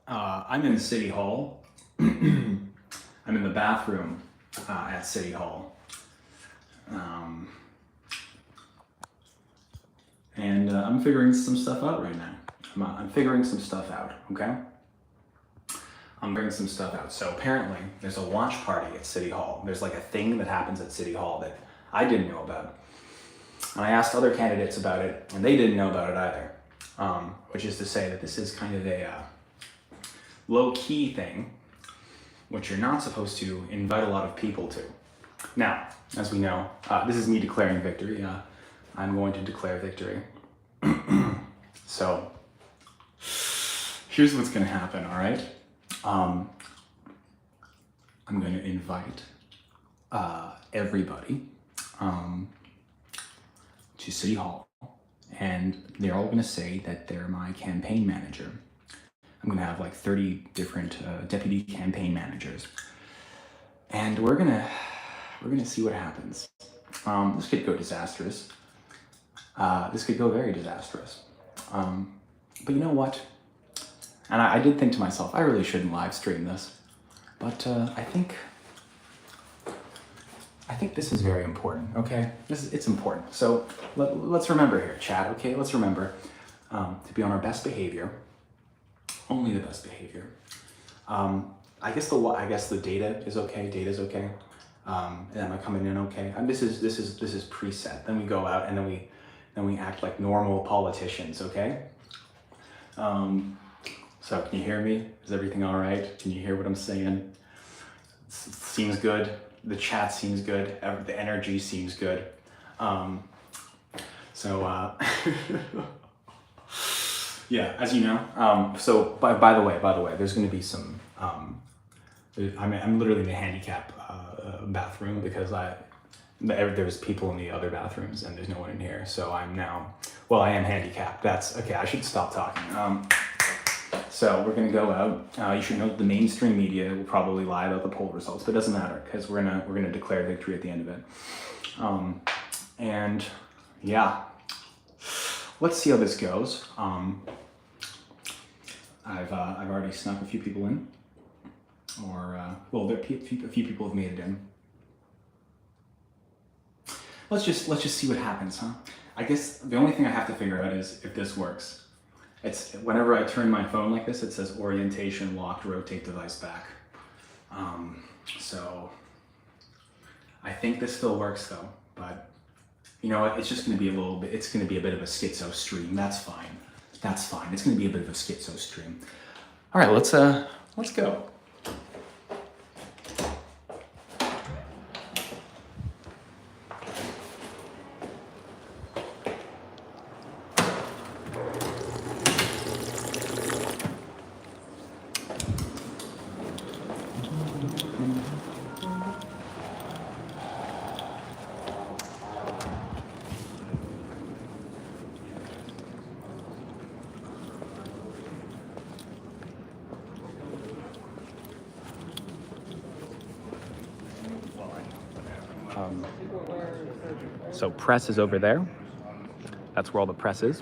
I'm in City Hall. I'm in the bathroom at City Hall. And I'm figuring some stuff out right now. I'm figuring some stuff out, okay? I'm figuring some stuff out. So apparently there's a watch party at City Hall. There's like a thing that happens at City Hall that I didn't know about. And I asked other candidates about it, and they didn't know about it either. Which is to say that this is kind of a low-key thing, which you're not supposed to invite a lot of people to. Now, as we know, this is me declaring victory. I'm going to declare victory. So, here's what's going to happen, all right? I'm going to invite everybody to City Hall, and they're all going to say that they're my campaign manager. I'm going to have like 30 different deputy campaign managers, and we're gonna see what happens. This could go disastrous. This could go very disastrous. But you know what? And I did think to myself, I really shouldn't live stream this, but I think this is very important. Okay, it's important. So let's remember here, chat. Okay, let's remember to be on our best behavior. Only the best behavior. I guess the data is okay. Data's okay. And am I coming in okay? And this is preset. Then we go out and then we act like normal politicians. Okay. So can you hear me? Is everything all right? Can you hear what I'm saying? Seems good. The chat seems good. The energy seems good. Yeah, as you know. So by the way, there's going to be some. I'm literally in the handicap bathroom because there's people in the other bathrooms and there's no one in here. So I am handicapped. That's okay. I should stop talking. So we're gonna go out. You should know that the mainstream media will probably lie about the poll results, but it doesn't matter because we're gonna declare victory at the end of it. And yeah, let's see how this goes. I've already snuck a few people in, a few people have made it in. Let's just see what happens, huh? I guess the only thing I have to figure out is if this works. It's whenever I turn my phone like this, it says orientation locked, rotate device back. So I think this still works though, but you know what? It's just going to be it's going to be a bit of a schizo stream. That's fine. That's fine. It's going to be a bit of a schizo stream. All right, let's go. So press is over there. That's where all the press is.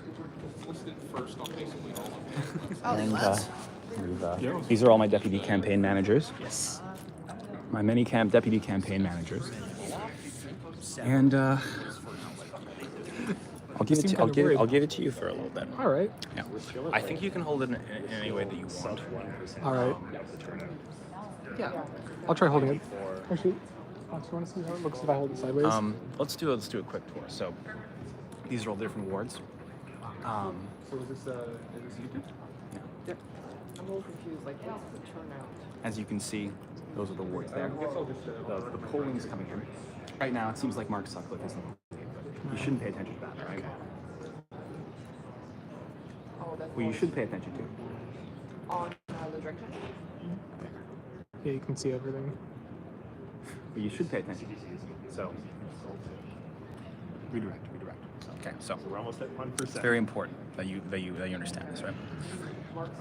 And these are all my deputy campaign managers. Yes. My many deputy campaign managers. And I'll give it to you for a little bit. All right. Yeah. I think you can hold it in any way that you want. All right. Yeah. I'll try holding it. Actually, do you want to see how it looks if I hold it sideways? Let's do a quick tour. So these are all different wards. So is this YouTube? Yeah. Yep. I'm a little confused, like what's the turnout? As you can see, those are the wards there. The polling is coming in. Right now, it seems like Mark Sutcliffe is in the lead, but you shouldn't pay attention to that, right? Oh, that's Well, you should pay attention to it. on the direction. Yeah, you can see everything. But you should pay attention. So, redirect. Okay, so We're almost at 1%. it's very important that you understand this, right?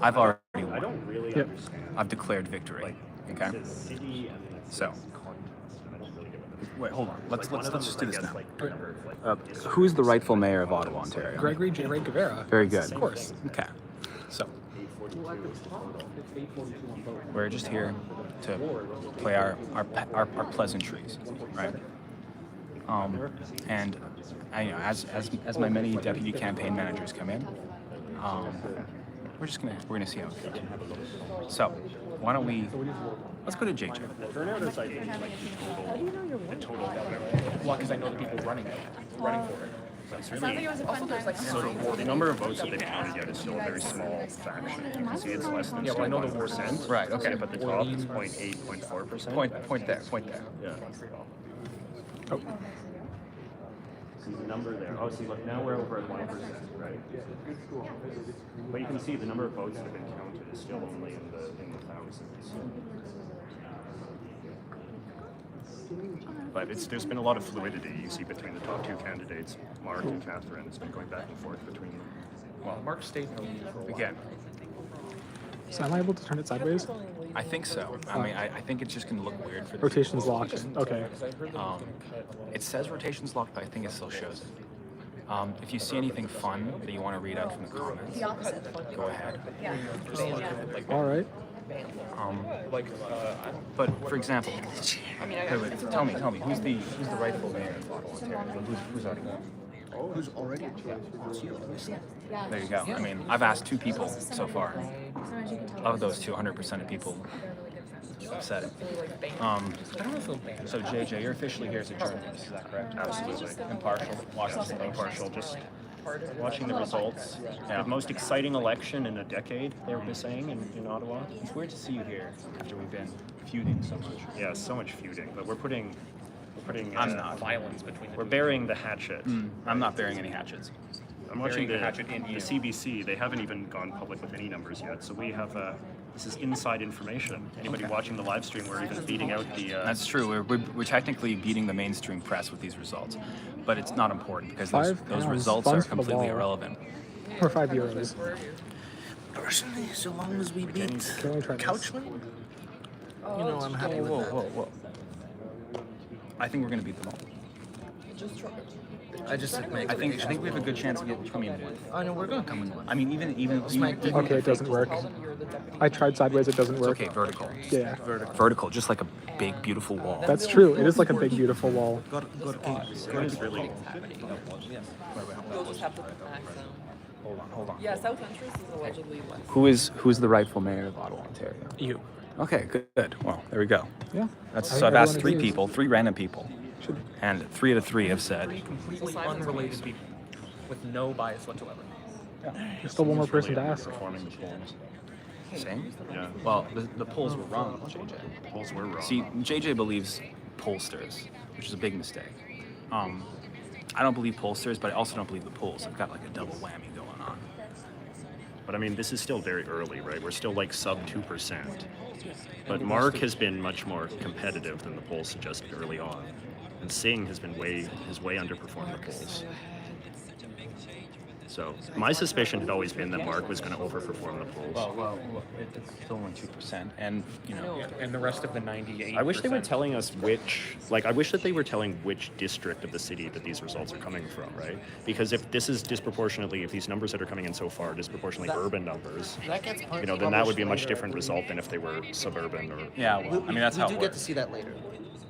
I've already won. I don't really Yep. understand. I've declared victory. Okay. It says city and then it So. says contest, and I don't really get what this Wait, hold on. Let's one of them just is, do I this guess, now. like, number, like, Who's the rightful mayor of Ottawa, Ontario? Gregory J. Ray Guevara. Very good. Of course. Okay. So, We're just here to play our pleasantries, right? And I, as my many deputy campaign managers come in, we're gonna see how it goes. So why don't let's go to JJ. Turnout is, I think, like the total government. Well, because I know the people running for it. It's really, so the number of votes that they've counted yet is still a very small fraction. You can see it's less than 1%. Right, okay. But the top is 0.8, 0.4%. Point there. Yeah. Oh, See the number there. Oh, see, look, now we're over at 1%, right? But you can see the number of votes that have been counted is still only in the thousands. But there's been a lot of fluidity, you see, between the top two candidates, Mark and Catherine. It's been going back and forth between them. Well, Mark stayed in the lead again. so am I able to turn it sideways? I think so. I mean, I think it's just going to look weird for the Rotation's people. locked. Okay. It says rotation's locked, but I think it still shows it. If you see anything fun that you want to read out from the comments, go ahead. All right. But for example, wait, tell me, who's the rightful mayor of Ottawa? Who's already won? Who's already? There you go. I mean, I've asked 2 people so far. Of those 2, 100% of people have said it. So JJ, you're officially here as a journalist, is that correct? Absolutely. Impartial. Impartial, just watching the results. The most exciting election in a decade, they were saying, in Ottawa. It's weird to see you here after we've been feuding so much. Yeah, so much feuding, but we're putting I'm not. Violence between the we're burying the hatchet. I'm not bearing any hatchets. I'm watching the hatchet in you. CBC. They haven't even gone public with any numbers yet, so we have this is inside information. Anybody watching the live stream, we're even beating out the. That's true. We're technically beating the mainstream press with these results, but it's not important because those £5 results are funds for the completely ball. irrelevant. Or €5. Personally, so long as we beat Can we try this? Couchman, you know, I'm happy with that. Whoa. I think we're going to beat them all. I just make. I think we have a good chance of coming in with. I know we're gonna come in one. I mean, even Okay, it doesn't work. I tried sideways, it doesn't It's work. okay, vertical. Yeah, Vertical, just like a big, beautiful wall. that's true. It is like a big, beautiful wall. It's really. You'll just have to act Hold on. Yeah, South Entrance is allegedly less. Who's the rightful mayor of Ottawa, Ontario? You. Okay, good. Well, there we go. Yeah. So I've asked 3 agrees. people, 3 random people, Should and 3 out of 3 have said. completely unrelated people with no bias whatsoever. There's still one more person to ask. Performing the polls. Same? Yeah. Well, the polls were wrong, JJ. The polls were wrong. See, JJ believes pollsters, which is a big mistake. I don't believe pollsters, but I also don't believe the polls. I've got like a double whammy going on. But I mean, this is still very early, right? We're still like sub 2%. But Mark has been much more competitive than the polls suggested early on. And Singh has been way underperformed the polls. So my suspicion had always been that Mark was going to overperform the polls. Well, it's still only 2%, and you know, And the rest of the 98. I wish they were telling us I wish that they were telling which district of the city that these results are coming from, right? Because if this is if these numbers that are coming in so far are disproportionately urban numbers, That gets then that would be a much different result than if they were suburban or. yeah. Well, I mean, that's how we it do get to works. see that later.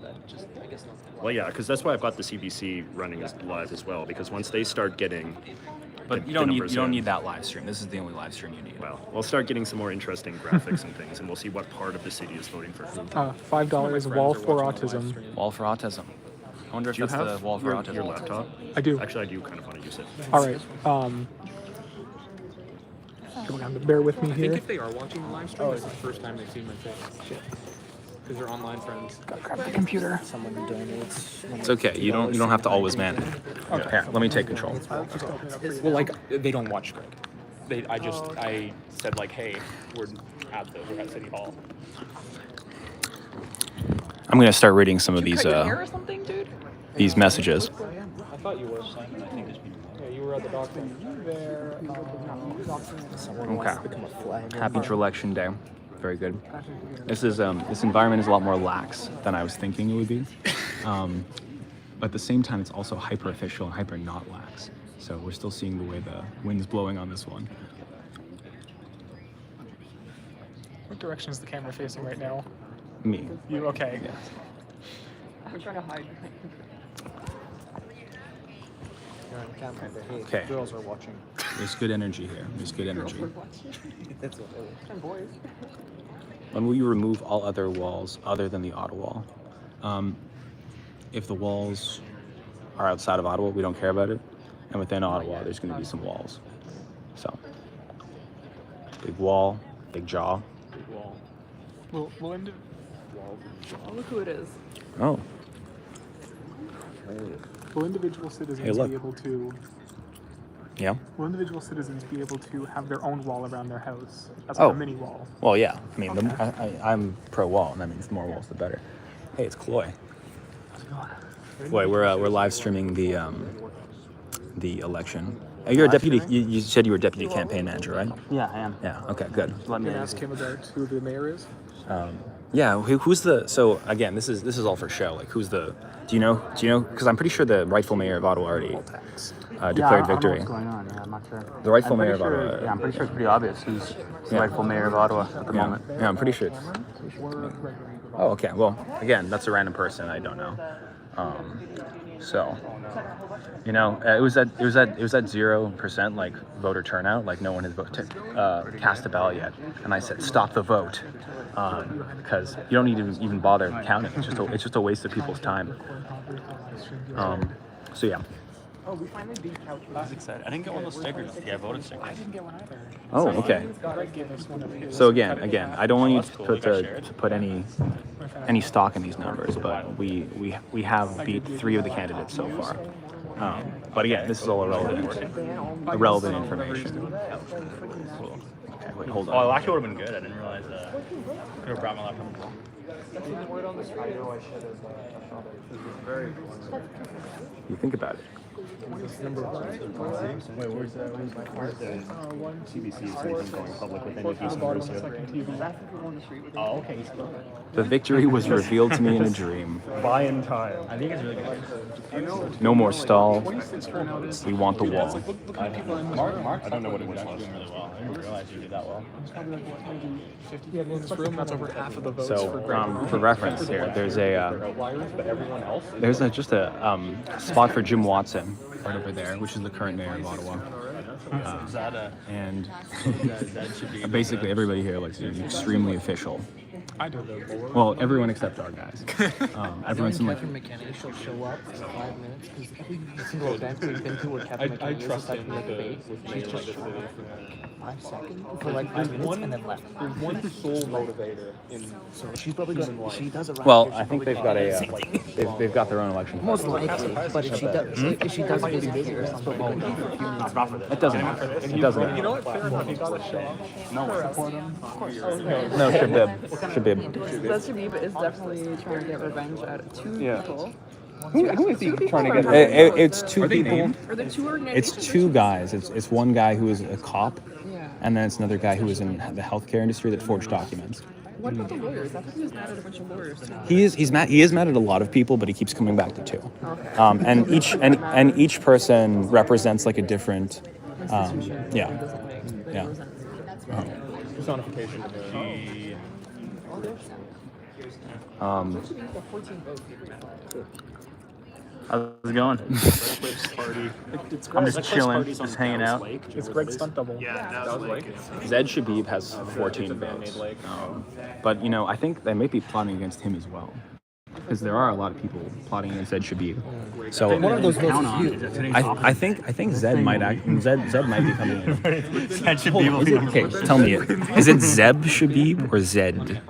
That just, I guess. Well, yeah, because that's why I've got the CBC running as live as well. Because once they start getting, But the you don't numbers in, need that live stream. This is the only live stream you need. Well, we'll start getting some more interesting graphics and things, and we'll see what part of the city is voting for who. $5 wall for autism. Wall for autism. I wonder if Do you that's have the wall for your autism. laptop? I do. Actually, I do kind of want to use it. All right. Bear with me I think here. if they are watching the live stream, it's the first time they've seen my face. Shit. Because they're online friends. Gotta grab the computer. Someone donates. It's okay. You don't have to always man it. Here, let me take control. Well, like they don't watch Greg. I said like, hey, we're at City Hall. I'm gonna start reading some of Cut these your hair or something, dude? these messages. I thought you were. Yeah, you were at the doctor. There. Okay. Happy election day. Very good. This environment is a lot more lax than I was thinking it would be. But at the same time, it's also hyper official and hyper not lax. So we're still seeing the way the wind's blowing on this one. What direction is the camera facing right now? Me. You okay? Yeah. I'm trying to hide. You're on camera, but hey, Okay. girls are watching. There's good energy here. There's good energy. That's what I And boys. When will you remove all other walls other than the auto wall? If the walls are outside of Ottawa, we don't care about it. And within Ottawa, there's going to be some walls. So, big wall, big jaw. Big wall. Will Oh, look who it is. Oh, individual citizens Hey, look. be able to? yeah. Will individual citizens be able to have their own wall around their house as Oh. a mini wall? Well, yeah. I mean, Okay. I'm pro wall, and that means the more walls, the better. Hey, it's Chloe. Chloe, we're live streaming the election. You're a deputy. You said you were deputy campaign manager, right? Yeah, I am. Yeah. Okay. Good. Let You me can ask him about who the mayor is. Yeah. Who's the? So again, this is all for show. Like, who's the? Do you know? Because I'm pretty sure the rightful mayor of Ottawa already declared victory. What's going on? Yeah, I'm not sure. The rightful I'm pretty mayor of sure, Ottawa. Yeah, I'm pretty sure it's pretty obvious who's the Yeah. rightful mayor of Ottawa at the Yeah. moment. Yeah. I'm pretty sure. Oh, okay. Well, again, that's a random person. I don't know. So, you know, it was at 0% like voter turnout. Like no one has cast a ballot yet. And I said, stop the vote, because you don't need to even bother counting. It's just a waste of people's time. So yeah. Oh, we finally beat Couch. I didn't get one of those stickers. Yeah, I voted stickers. I didn't get one either. Oh, okay. Greg gave us one of his. So again, I don't want you to put any stock in these numbers, but we have beat 3 of the candidates so far. But again, this is all irrelevant information. Okay, wait, hold Oh, it on. actually would have been good. I didn't realize that. Could have brought my laptop. You think about it. CBC is going public with any decent Oh, okay. The victory was revealed to me in a dream. Buy in time. I think it's really good. No more stall. We want the wall. I don't know what it was. Doing really well. I didn't realize you did that well. Maybe 50 people in this room. That's over half of the votes for So, Greg. for reference here, there's just a spot for Jim Watson right over there, which is the current mayor of Ottawa. And basically everybody here looks extremely official. I do. Well, everyone except our guys. Everyone's in like, Catherine McKenna she'll show up for 5 minutes because every single event we've been to where Catherine McKenna is just like debate, she's just showed up for like 5 seconds, for like 5 minutes and then left. There's one sole motivator in. So she's probably gonna, she does around well, here, I think they've got they've got their own election. most likely, but if she does visit here or something, it could be for a few minutes. It doesn't matter. It doesn't You matter. know what? Fair enough. You got to show off. Support him. Of course. No, Shabib. That Shabib is definitely trying to get revenge at 2 people. Who is he trying to get? It's 2 people. Or the 2 It's organizations. 2 guys. It's one guy who is a cop, Yeah. and then it's another guy who is in the healthcare industry that forged documents. What about the lawyers? I thought he was mad at a bunch of lawyers too. He is mad at a lot of people, but he keeps coming back to 2. Okay. And each person represents like a different yeah. Yeah. Personification. How's it going? I'm just chilling, just hanging out. It's Greg's stunt double. Zed Shabib has 14 votes. But you know, I think they may be plotting against him as well. Because there are a lot of people plotting against Zed Shabib. So One of those votes is you. I think Zed might Zed might be coming in. That should be Okay, tell me it. Is it Zeb Shabib or Zed?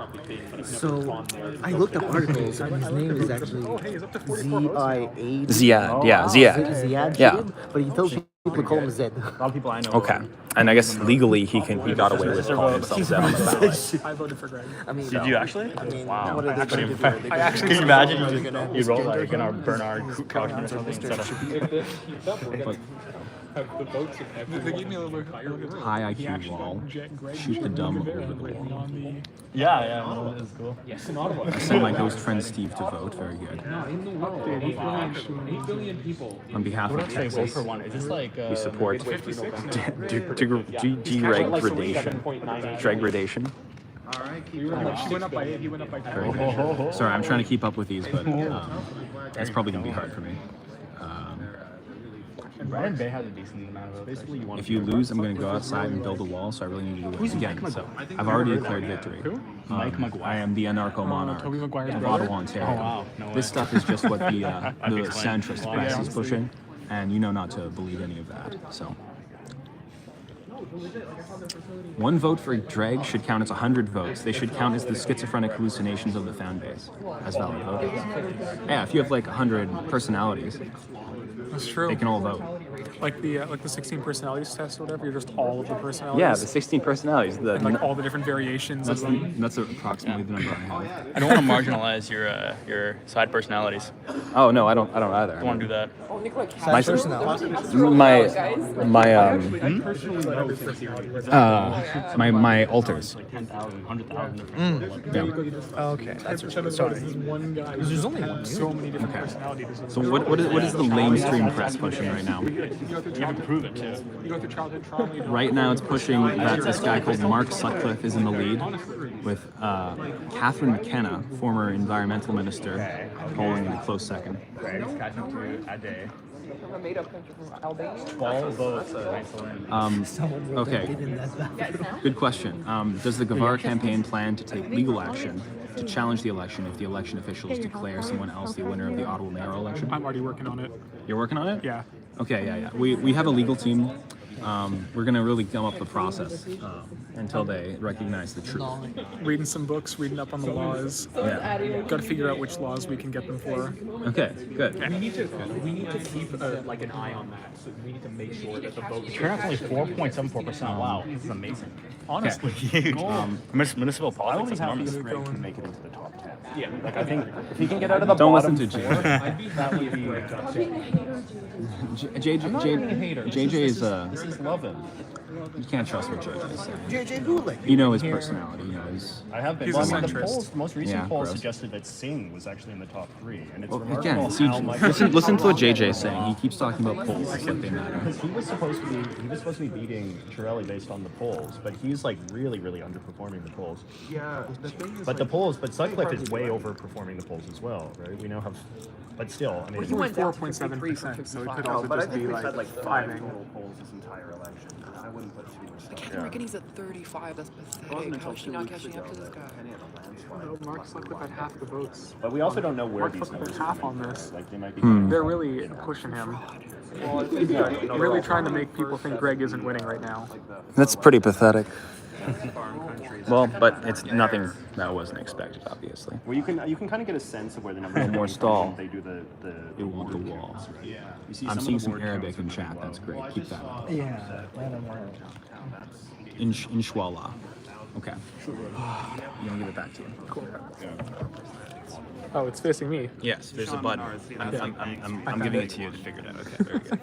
So, I looked up articles and his name is actually Z-I-A. Ziad, yeah, Ziad. Ziad Yeah. Shabib, but he tells people to call him Zed. A lot of people I know. Okay. And I guess legally he got away with calling himself Zed on the ballot. I voted for Greg. I mean, Did you actually? wow. What are they going to do? I actually. Can you imagine you roll like in our Bernard Couchman or something instead of The votes and everything. They gave me a little High He IQ actually wall. got Greg Shoot the dumb over the written wall. on Yeah, that's cool. the in Ottawa. I sent my ghost friend Steve to vote. Very good. Dude, 8 billion people. On behalf of Vote Texas, for one. Is this like we support It's 56 now. degradation. Degradation. She went up by 8. He went up by 10. Sorry, I'm trying to keep up with these, but it's probably gonna be hard for me. Brian Bay has a decent amount of votes. Basically, you want If you lose, I'm gonna go outside and build a wall. So I really need to do it again. So I've already declared victory. Mike Maguire. I am the anarcho monarch Toby Maguire's of brother? Ottawa, Ontario. Oh, wow. No This way. stuff is just what the explain. centrist press is pushing, and you know not to believe any of that. So. One vote for Dreg should count as 100 votes. They should count as the schizophrenic hallucinations of the fan base as valid votes. Yeah, if you have like 100 personalities, That's true. they can all vote. Like the 16 personalities test or whatever. You're just all of the personalities. Yeah, the 16 personalities. And like all the different variations of them. That's approximately the number I have. I don't want to marginalize your side personalities. Oh no, I don't either. I want to do that. My alters. 10,000, 100,000. Yeah. Okay, that's Sorry. This is one guy. There's only one. So many different Okay. personalities. So what is the lamestream press pushing right now? You go through childhood, you go through childhood trauma. You don't- Right now, it's pushing that this guy called Mark Sutcliffe is in the lead, with Catherine McKenna, former environmental minister, polling in a close second. Greg's catching to Ade. A made-up country from Albania. Ball votes. Okay, good question. Does the Gavar campaign plan to take legal action to challenge the election if the election officials declare someone else the winner of the Ottawa mayoral election? I'm already working on it. You're working on it? Yeah. Okay, yeah. We have a legal team. We're gonna really gum up the process until they recognize the truth. Reading some books, reading up on the laws. Yeah. Got to figure out which laws we can get them for. Okay, good. We need to keep like an eye on that. So we need to make sure that the vote turnout's only 4.74%. Wow, this is amazing. Honestly. Municipal politics is enormous. Greg can make it into the top 10. Yeah, like I think if he can get out of the Don't bottom listen to four, Jay. that would be JJ is This is loving. you can't trust what JJ is saying. JJ Gulick. You know his personality. You know he's. I have been. He's Well, a I mean, the centrist. polls, the most recent Yeah, poll gross. suggested that Singh was actually in the top 3, and it's Well, remarkable again, see, how much. listen to what JJ is saying. He keeps talking about polls like they matter. Because he was supposed to be beating Chiarelli based on the polls, but he's like really underperforming the polls. Yeah, the thing is. But Sutcliffe is way overperforming the polls as well, right? We now have, but still, I mean, He went 4.7%, so it could also just be like timing. polls this entire election. I wouldn't put too much stock. I can't reckon he's at 35. That's pathetic. How is she not catching up to this guy? No, Mark Sutcliffe had half the votes. But we also don't know where Mark these Sutcliffe numbers had are half coming on this. from. Like they might be. They're really pushing him. Really trying to make people think Greg isn't winning right now. That's pretty pathetic. Well, but it's nothing that wasn't expected, obviously. Well, you can kind of get a sense of where the numbers are No more coming from stall. when they do the You want the wall. Yeah. You see I'm of seeing the some word Arabic counts in are chat. pretty That's low. great. Keep that up. Yeah. Inshallah. Okay. I'm gonna give it back to you. Cool. Oh, it's facing me. Yes, there's a button. I'm giving it to you to figure it out. Okay, very good.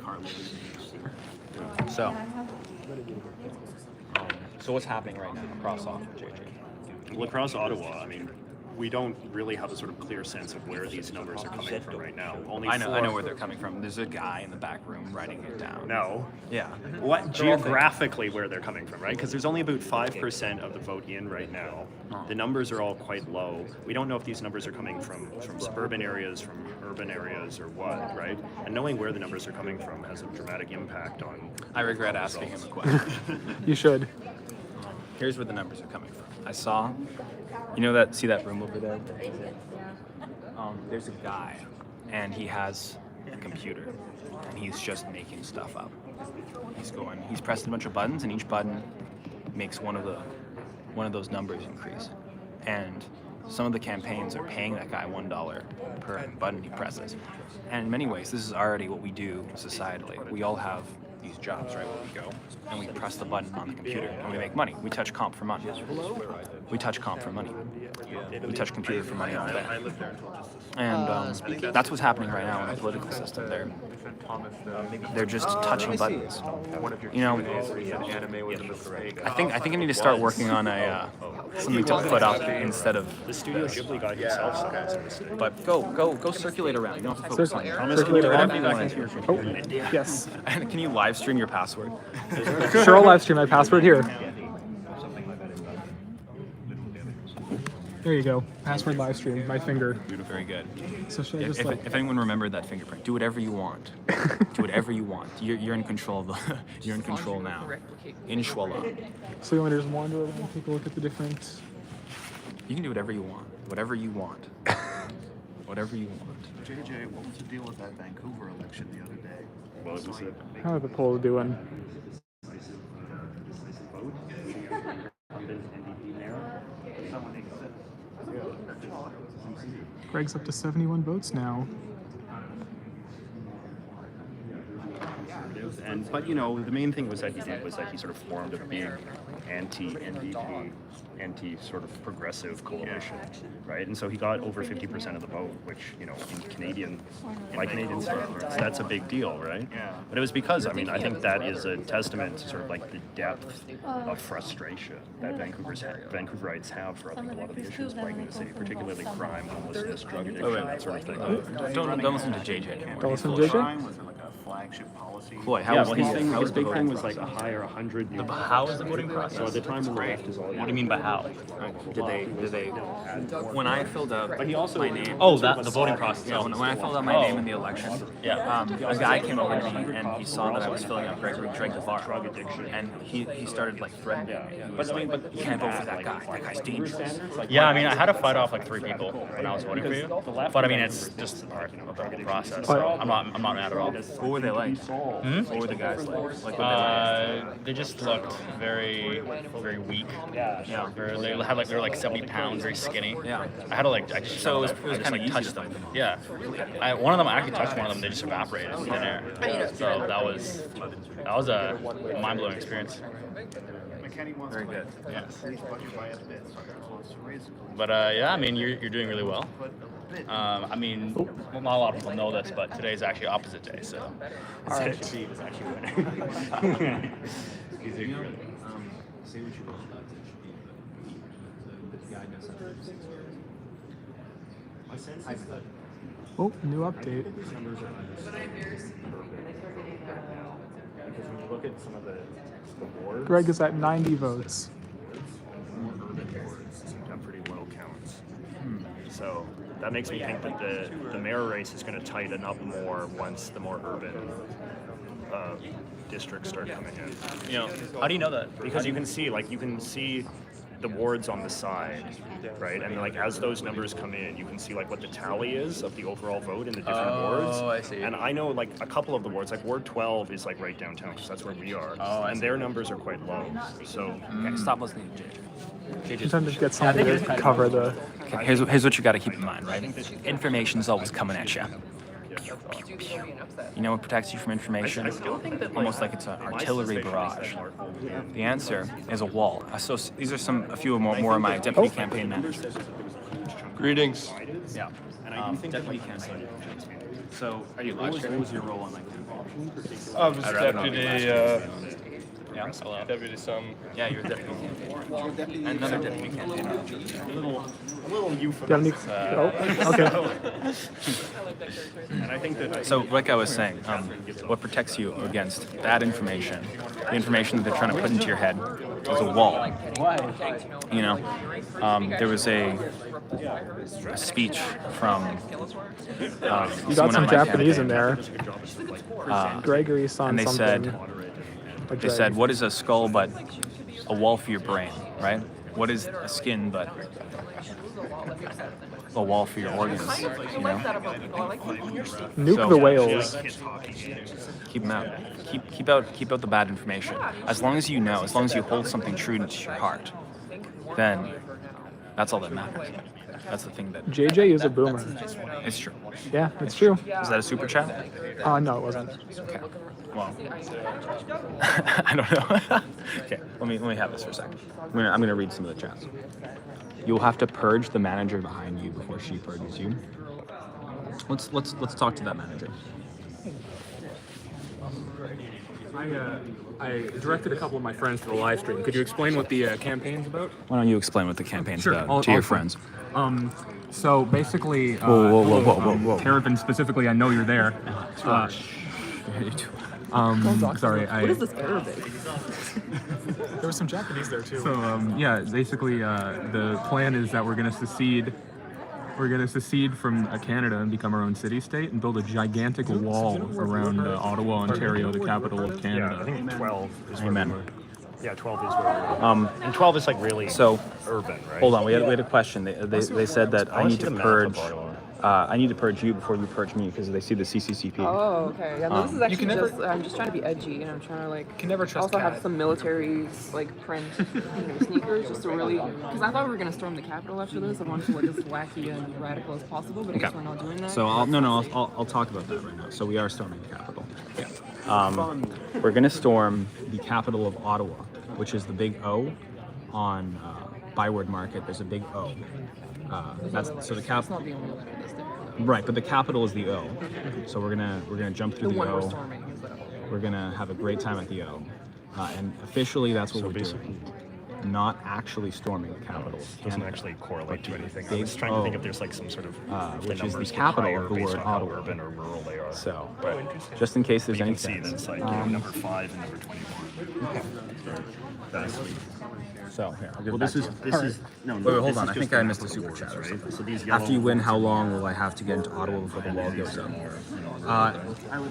So what's happening right now across off JJ? Well, across Ottawa, I mean, we don't really have a sort of clear sense of where these numbers are coming from right now. Only I know where they're coming from. There's a guy in the back room writing it down. No. Yeah. What geographically where they're coming from, right? Because there's only about 5% of the vote in right now. The numbers are all quite low. We don't know if these numbers are coming from suburban areas, from urban areas, or what, right? And knowing where the numbers are coming from has a dramatic impact on. I regret asking him a question. You should. Here's where the numbers are coming from. I saw, see that room over there? There's a guy, and he has a computer, and he's just making stuff up. He's pressing a bunch of buttons, and each button makes one of those numbers increase. And some of the campaigns are paying that guy $1 per button he presses. And in many ways, this is already what we do societally. We all have these jobs, right, where we go and we press the button on the computer and we make money. We touch comp for money. We touch comp for money. We touch computer for money all day. And that's what's happening right now in the political system. They're just touching buttons. I think I need to start working on something to put up instead of. The Studio Ghibli guy himself said this. But go circulate around. You don't have to focus on it. Circulate around. Oh, yes. And can you live stream your password? Sure, I'll live stream my password here. There you go. Password live stream. My finger. Very good. So should I just If anyone remembered that fingerprint, do whatever you want. Do whatever you want. You're in control of the. You're in control now. Inshallah. So you want to just wander around and take a look at the different. You can do whatever you want. Whatever you want. Whatever you want. JJ, what was the deal with that Vancouver election the other day? Well, it was How are the polls doing? Greg's up to 71 votes now. But you know, the main thing was that he sort of formed a big anti-NDP, anti sort of progressive coalition, right? And so he got over 50% of the vote, which, you know, in Canadian standards, that's a big deal, right? Yeah. But it was because, I mean, I think that is a testament to sort of like the depth of frustration that Vancouverites have for, I think, a lot of the issues plaguing the city, particularly crime, homelessness, drug addiction, that sort of thing. Don't listen to JJ. Don't listen to JJ? Crime was like a flagship policy. Boy, how Yeah, was well, the his big thing was like a hire 100 new. How is the voting process? So at the time when the left is all. What do you mean by how? Did they? When I filled out But he also my name. Oh, that the voting process. Yeah, when I filled out my name in the election, Yeah. a guy came over to me and he saw that I was filling out Gregory Drake Guevara, and he started like threatening me. He was like, "You can't vote for that guy. That guy's dangerous." Yeah, I mean, I had to fight off like 3 people when I was voting for you, but I mean, it's just part of the whole process. So I'm not mad at all. What were they like? What were the guys like? Like what they like? They just looked very weak. Yeah. They were like 70 pounds, very skinny. Yeah. I had to like, I just So it I was just, kind of like, easy touched to them. fight them off. Yeah. One of them, I actually touched one of them. They just evaporated in thin air. So that was a mind-blowing experience. McKenny wants Very to good. raise budget by a bit, so he wants to raise it. But yeah, I mean, you're doing really well. I mean, well, not a lot of people know this, but today's actually opposite day, so. All right. Say what you want. Oh, new update. Because when you look at some of the wards, Greg is at 90 votes. more urban wards seem to have pretty low counts. So that makes me think that the mayor race is going to tighten up more once the more urban districts start coming in. You know, how do you know that? Because you can see the wards on the side, right? And like as those numbers come in, you can see like what the tally is of the overall vote in the different wards. Oh, I see. And I know like a couple of the wards, like Ward 12 is like right downtown because that's where we are. Oh, I and see. their numbers are quite low. So Okay, stop listening to JJ. I'm trying to get something to cover the. Okay, here's what you got to keep in mind, right? Information's always coming at you. You know what protects you from information? Almost like it's an artillery barrage. The answer is a wall. So these are a few more of my deputy campaign managers. Greetings. Yeah. and I do think deputy that campaign. So what was your role on that campaign? I was deputy, Yeah. deputy some. Yeah, you're a deputy campaign. Another deputy campaign. A little euphemism. Do you have any? Okay. And I think that So, like I was saying, what protects you against bad information, the information that they're trying to put into your head, is a wall. You know, there was a speech from. You got some Japanese in there. Gregory son and they something. said, A they said, Greg. what is a skull but a wall for your brain, right? What is a skin but a wall for your organs, you know? Nuke So- the whales. Keep them out. Keep out the bad information. As long as you know, as long as you hold something true to your heart, then that's all that matters. That's the thing that JJ is a boomer. it's true. Yeah, it's true. Is that a super chat? No, it wasn't. Okay. Well, I don't know. Okay, let me have this for a second. I'm gonna read some of the chats. You'll have to purge the manager behind you before she purges you. Let's talk to that manager. I directed a couple of my friends to the live stream. Could you explain what the campaign's about? Why don't you explain what the campaign's about I'll- to your I'll- friends? So basically, Whoa. Terrapin specifically, I know you're there. Sorry, What is this Arabic? There was some Japanese there too. So yeah, basically the plan is that we're gonna secede. We're gonna secede from Canada and become our own city-state and build a gigantic wall around Ottawa, Ontario, the capital of Canada. Yeah, I think 12 is where Amen. we were. Yeah, 12 is where we were. And 12 is like really So, urban, right? hold on, we had a question. They said that I wanna need see to the map purge. of Ottawa. I need to purge you before you purge me because they see the CCCP. Oh, okay. Yeah, no, this is You actually can never- just. I'm just trying to be edgy, and I'm trying to like. Can never trust also Kat. have some military like print, sneakers, just to really. Because I thought we were gonna storm the Capitol after this. I wanted to look as wacky and radical as possible, but I guess Okay. we're not doing that. So I'll talk about that right now. So we are storming the Capitol. We're gonna storm the capital of Ottawa, which is the big O on Byward Market. There's a big O. That's so the That's cap. not the only letter that's there. Right, but the capital is the O. So we're gonna jump The through the one we're O. storming is that. We're gonna have a great time at the O, and officially that's what we're doing. Not actually storming the capital. of Doesn't Canada, actually correlate to anything. I big was trying to think O. if there's like some sort of which is the numbers get capital higher of the based word on how Ottawa. urban or rural they are. So, Right. just in case there's You any can see that it's like number 5 and number 21. That's sweet. So here, I'll give Well, it this back is to you. this is no. Wait, hold this on. is I just think the I map missed the of super boards, chat or right? something. So these After you yellow win, how boards long are- will I have to get into Ottawa before the wall goes up? more.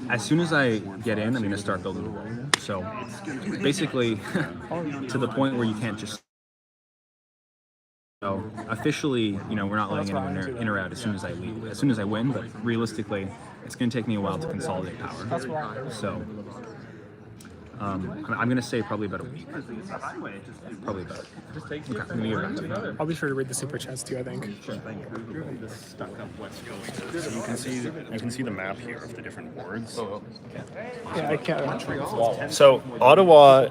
As soon as I get in, I'm going to start building the wall. So basically, to the point where you can't just. So officially, we're not letting anyone in or out as soon as I leave. As soon as I win, but realistically, it's going to take me a while to consolidate power. So I'm going to say probably about a week. Probably about. Okay, I'm going to give it back to you. I'll be sure to read the super chats too. I think. So you can see the map here of the different wards. Yeah, I can't. So Ottawa,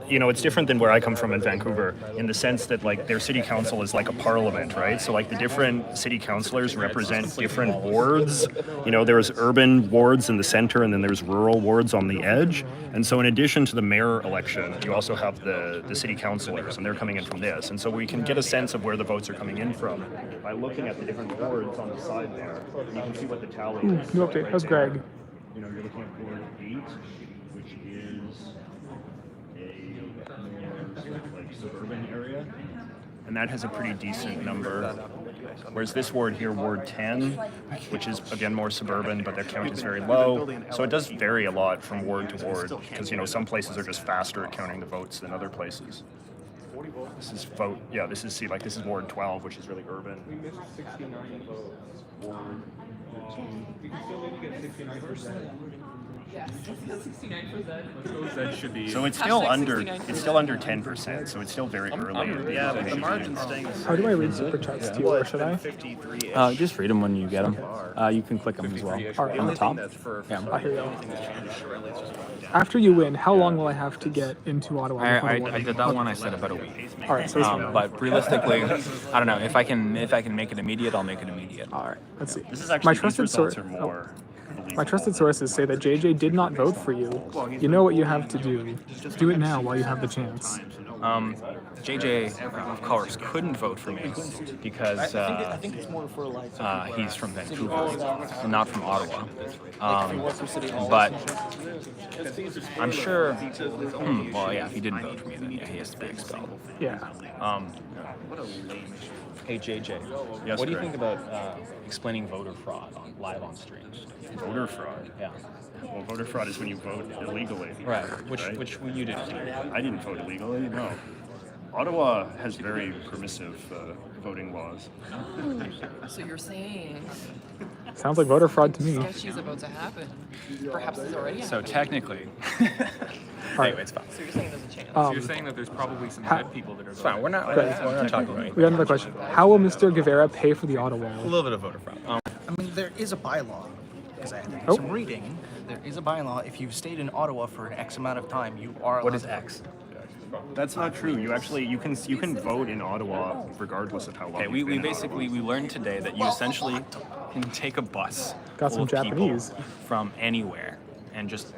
it's different than where I come from in Vancouver in the sense that like their city council is like a parliament, right? So like the different city councilors represent different wards. There's urban wards in the center and then there's rural wards on the edge. And so in addition to the mayor election, you also have the city councilors and they're coming in from this. And so we can get a sense of where the votes are coming in from by looking at the different wards on the side there. You can see what the tally is. New update. right How's there. Greg? You're looking at ward 8, which is a more like suburban area, and that has a pretty decent number. Whereas this ward here, Ward 10, which is again more suburban, but their count is very low. So it does vary a lot from ward to ward because some places are just faster at counting the votes than other places. This is vote. Yeah, this is this is Ward 12, which is really urban. We missed 69 votes. We can still maybe get 69%. Yes, 69%. That should be. So it's still Hashtag under 69%. it's still under 10%. So it's still very early. Yeah, but the margin's staying the same. How do I read super chats to you, or should I? Just read them when you get them. You can click them as well on the top. Yeah. I hear you. After you win, how long will I have to get into Ottawa? before the war? I did that one. I said about a week. All right, so it's But realistically, I don't know if I can make it immediate. I'll make it immediate. all right. Let's see. This is actually My these trusted results source. are more. My trusted sources say that JJ did not vote for you. You know what you have to do. Do it now while you have the chance. JJ, of course, couldn't vote for me because he's from Vancouver and not from Ottawa. But I'm sure. Well, yeah, if he didn't vote for me, then yeah, he has to be expelled. Yeah. Hey JJ, Yes, what do you Greg. think about explaining voter fraud live on stream? Voter fraud. Yeah. Well, voter fraud is when you vote illegally. Right. Which Right. which you did. I didn't vote illegally. No. Ottawa has very permissive voting laws. So you're saying Sounds like voter fraud to me. sketchy's about to happen? Perhaps it's already So happened. technically, Alright. it's fine. So you're saying there's a chance. You're saying that there's probably some Ha- dead people that are It's fine. We're not talking about anything. We got another question. How will Mr. Guevara pay for the Ottawa A wall? little bit of voter fraud. I mean, there is a bylaw, because I had to do Oh. some reading. There is a bylaw. If you've stayed in Ottawa for an X amount of time, you are. What allowed is to- X? That's not true. You can vote in Ottawa regardless of how long. Okay, you've we been in basically Ottawa. we learned today that you essentially can take a bus Got full some of people Japanese. from anywhere and just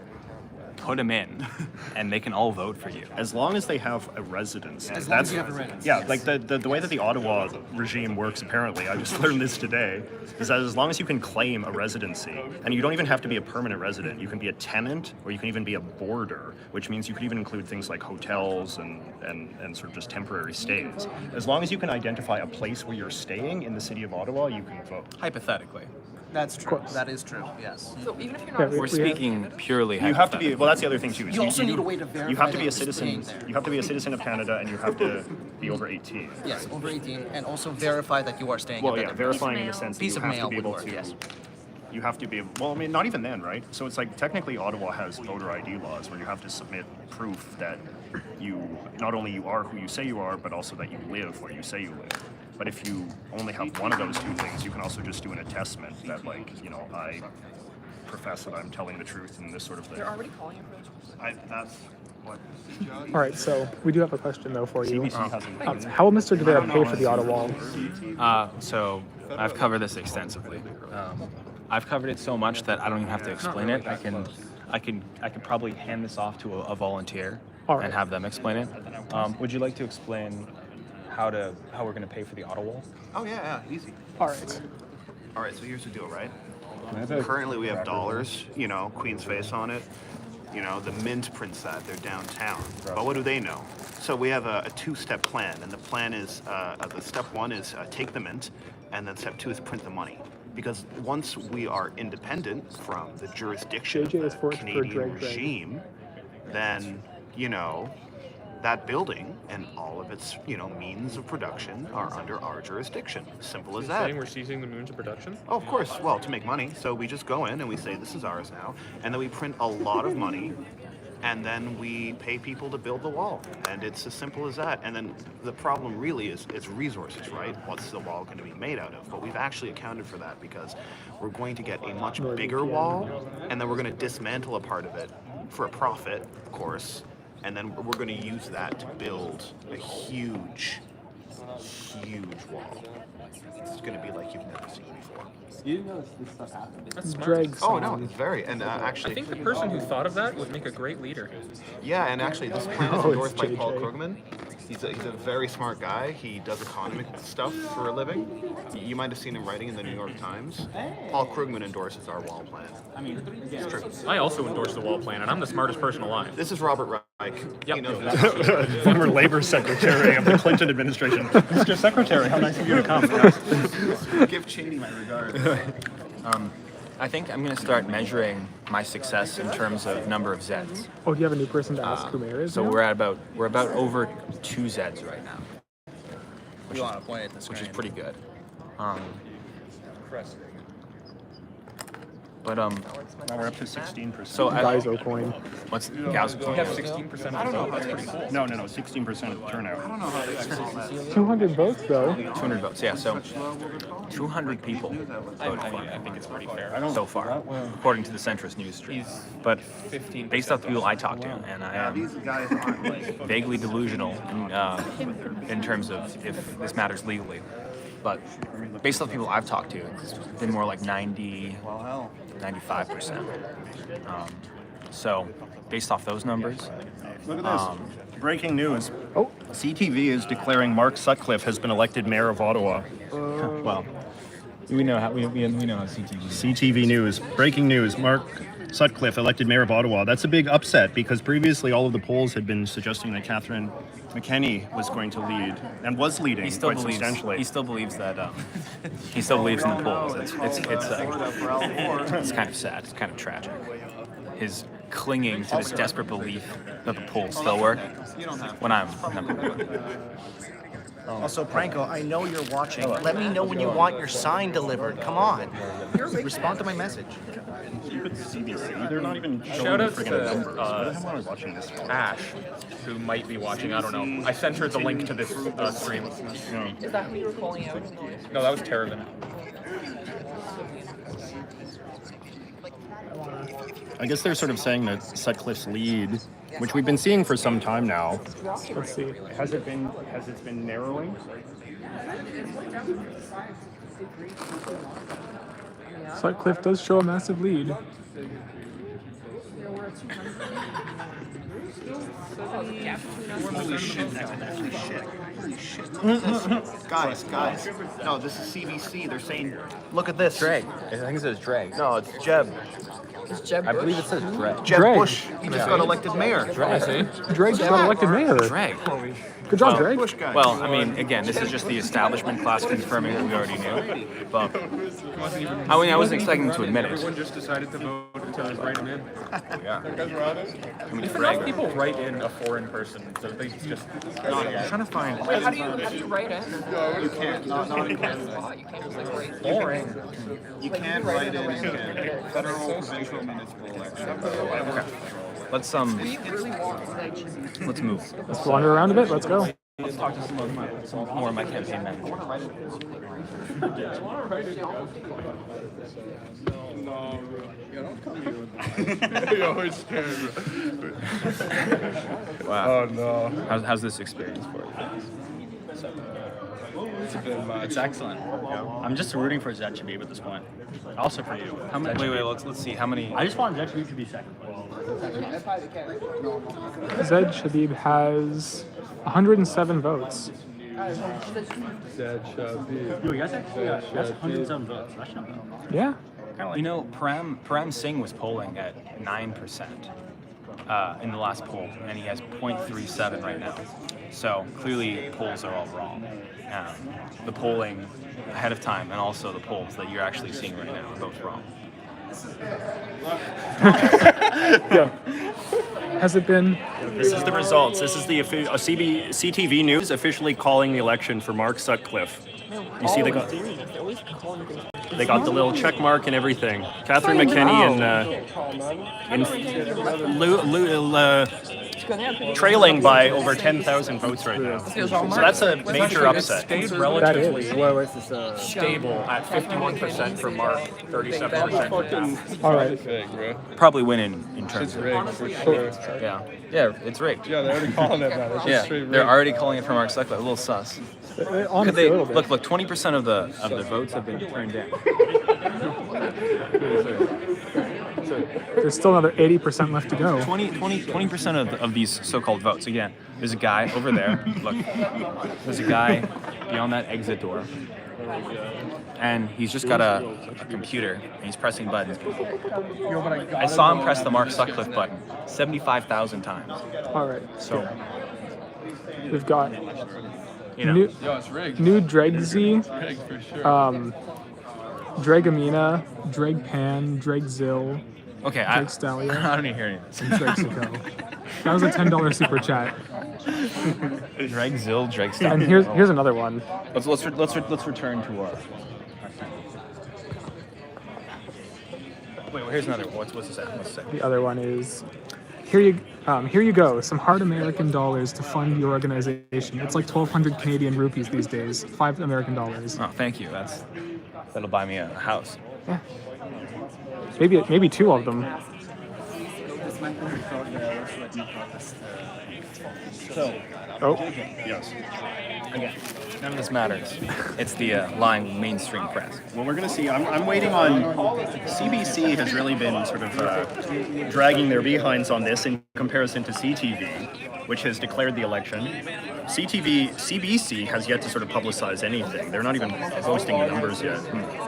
put them in, and they can all vote for you. As long as they have a residence. As long as you have a residence. Yeah, like the way that the Ottawa regime works, apparently, I just learned this today, is that as long as you can claim a residency, and you don't even have to be a permanent resident, you can be a tenant, or you can even be a boarder, which means you could even include things like hotels and sort of just temporary stays. As long as you can identify a place where you're staying in the city of Ottawa, you can vote. Hypothetically. That's true. That is true. Yes. So even if you're not, We're speaking purely You have to be, well, that's the other thing too. Is You also need a way to verify You have to that be a you're staying citizen. there. You have to be a citizen of Canada, and you have to be over 18. Yes, over 18, and also verify that you are staying. Well, at yeah, that verifying in the sense that piece you of have mail to be would able work, to. yes. You have to be. Well, I mean, not even then, right? So it's like technically Ottawa has voter ID laws where you have to submit proof that you not only you are who you say you are, but also that you live where you say you live. But if you only have one of those two things, you can also just do an attestment that, like, you know, I profess that I'm telling the truth and this sort of thing. they're already calling you for That's what. All right, so we do have a question though for you. CBC hasn't. How will Mr. Guevara pay for the auto wall? So I've covered this extensively. I've covered it so much that I don't even have to explain it. I could probably hand this off to a volunteer All right. and have them explain it. Would you like to explain how we're going to pay for the auto wall? Oh yeah, easy. All right. All right, so here's the deal, right? Currently we have dollars, you know, Queen's face on it. You know, the Mint prints that, they're downtown. But what do they know? So we have a two-step plan, and the plan is, the step one is take the Mint, and then step two is print the money. Because once we are independent from the jurisdiction JJ is of for the Canadian Drake. regime, then, you know, that building and all of its, you know, means of production are under our jurisdiction. Simple as that. Saying we're seizing the means of production? Oh, of course. Well, to make money. So we just go in and we say, this is ours now. And then we print a lot of money. And then we pay people to build the wall. And it's as simple as that. And then the problem really is resources, right? What's the wall going to be made out of? But we've actually accounted for that because we're going to get a much bigger wall. And then we're going to dismantle a part of it for a profit, of course. And then we're going to use that to build a huge wall. It's going to be like you've never seen before. You didn't know this stuff happened. That's smart. Drag Oh song. no, it's very and actually. I think the person who thought of that would make a great leader. Yeah, and actually this plan is Oh, it's endorsed by JJ. Paul Krugman. He's a very smart guy. He does economic stuff for a living. You might have seen him writing in the New York Times. Paul Krugman endorses our wall plan. I mean, It's true. I also endorse the wall plan, and I'm the smartest person alive. This is Robert Reich. Yep. He knows this. Former Labor Secretary of the Clinton administration. Mr. Secretary, how nice of you to come. Give Cheney my regards. I think I'm going to start measuring my success in terms of number of Zeds. Oh, do you have a new person to ask who mayor is? So now? we're about over 2 Zeds right now, You want to point at the which is screen. pretty good. But Now we're up to 16%. so Guys O'Coin. what's Gauss We have 16% of the vote. That's pretty cool. No, 16% of the turnout. 200 votes though. 200 votes. Yeah, so 200 people voted for I think it's pretty fair. so far, according to the centrist news stream. But 15%. based off the people I talk to, and I am vaguely delusional in terms of if this matters legally. But based on the people I've talked to, it's been more like 90, 95%. So based off those numbers, Look at this. Breaking news. Oh. CTV is declaring Mark Sutcliffe has been elected mayor of Ottawa. Well, we know how CTV. CTV News. Breaking news. Mark Sutcliffe elected mayor of Ottawa. That's a big upset because previously all of the polls had been suggesting that Catherine McKenney was going to lead and was leading he still quite believes. substantially. He still believes that. He still believes in the polls. It's kind of sad. It's kind of tragic. His clinging to this desperate belief that the polls still work when I'm number one. Also, Franco, I know you're watching. Let me know when you want your sign delivered. Come on. Respond to my message. CBC. They're not even showing Shout the out friggin' to numbers. What the hell am I watching this for? Ash, who might be watching. I don't know. I sent her the link to this stream. Is that who you were calling out? No, that was Terravin. I guess they're sort of saying that Sutcliffe's lead, which we've been seeing for some time now, Let's see. has it been narrowing? Sutcliffe does show a massive lead. Holy shit. Holy shit. Guys. No, this is CBC. They're saying, look at this. Drag. I think it says drag. No, it's Jeb. It's Jeb I Bush. believe it says drag. Jeb Drag. Bush. He just got elected mayor. Drag. Drake got elected mayor. Drag. Good job, Drake. Bush guy. Well, I mean, again, this is just the establishment class confirming what we already knew. But I wasn't expecting them to admit it. Everyone just decided to vote until they write them in. Yeah. I mean, If drag. enough people write in a foreign person, so they just. I'm trying to find. Wait, how do you write it? You can't. Not in Canada. You can't just like write. Boring. You can't write it in federal, provincial, municipal elections. Okay. Let's let's move. Let's wander around a bit. Let's go. Let's talk to some more of my campaign managers. Wow. Oh no. How's this experience for you? It's excellent. I'm just rooting for Zed Shabib at this point. Also for you. How many? Wait. Let's see how many. I just want Zed Shabib to be second. Zed Shabib has 107 votes. Yo, you guys actually got 107 votes. That's not bad. Yeah. You know, Param Singh was polling at 9% in the last poll, and he has 0.37 right now. So clearly, polls are all wrong. The polling ahead of time and also the polls that you're actually seeing right now are both wrong. Yeah. Has it been? This is the results. This is the CTV News officially calling the election for Mark Sutcliffe. You see, they got the little check mark and everything. Catherine McKinney trailing by over 10,000 votes right now. So that's a major upset. Stayed relatively stable at 51% for Mark, 37% for Catherine. All right. Probably win in terms of Yeah, it's rigged. Yeah, they're already calling it that. It's Yeah, they're already calling it for Mark Sutcliffe. A little sus. Honestly, a little bit. Look, 20% of the votes have been turned in. There's still another 80% left to go. 20% of these so-called votes. Again, there's a guy over there. Look, there's a guy beyond that exit door, and he's just got a computer and he's pressing buttons. I saw him press the Mark Sutcliffe button 75,000 times. All right. So We've got you know, new Dregsy, Dragamina, Dragpan, Dragzil, okay, Drag Stallion, I don't even hear any of this. and Dragsico. That was a $10 super chat. Drag Zil, Drag Stallion. And here's another one. Let's return to our. Wait, here's another one. What's the second? The other one is here you go. Some hard American dollars to fund your organization. It's like 1,200 Canadian rupees these days. $5 American. Oh, thank you. That'll buy me a house. Yeah. Maybe two of them. Oh. Yes. Again, none of this matters. It's the lying mainstream press. Well, we're going to see. I'm waiting on. CBC has really been sort of dragging their behinds on this in comparison to CTV, which has declared the election. CBC has yet to sort of publicize anything. They're not even posting the numbers yet.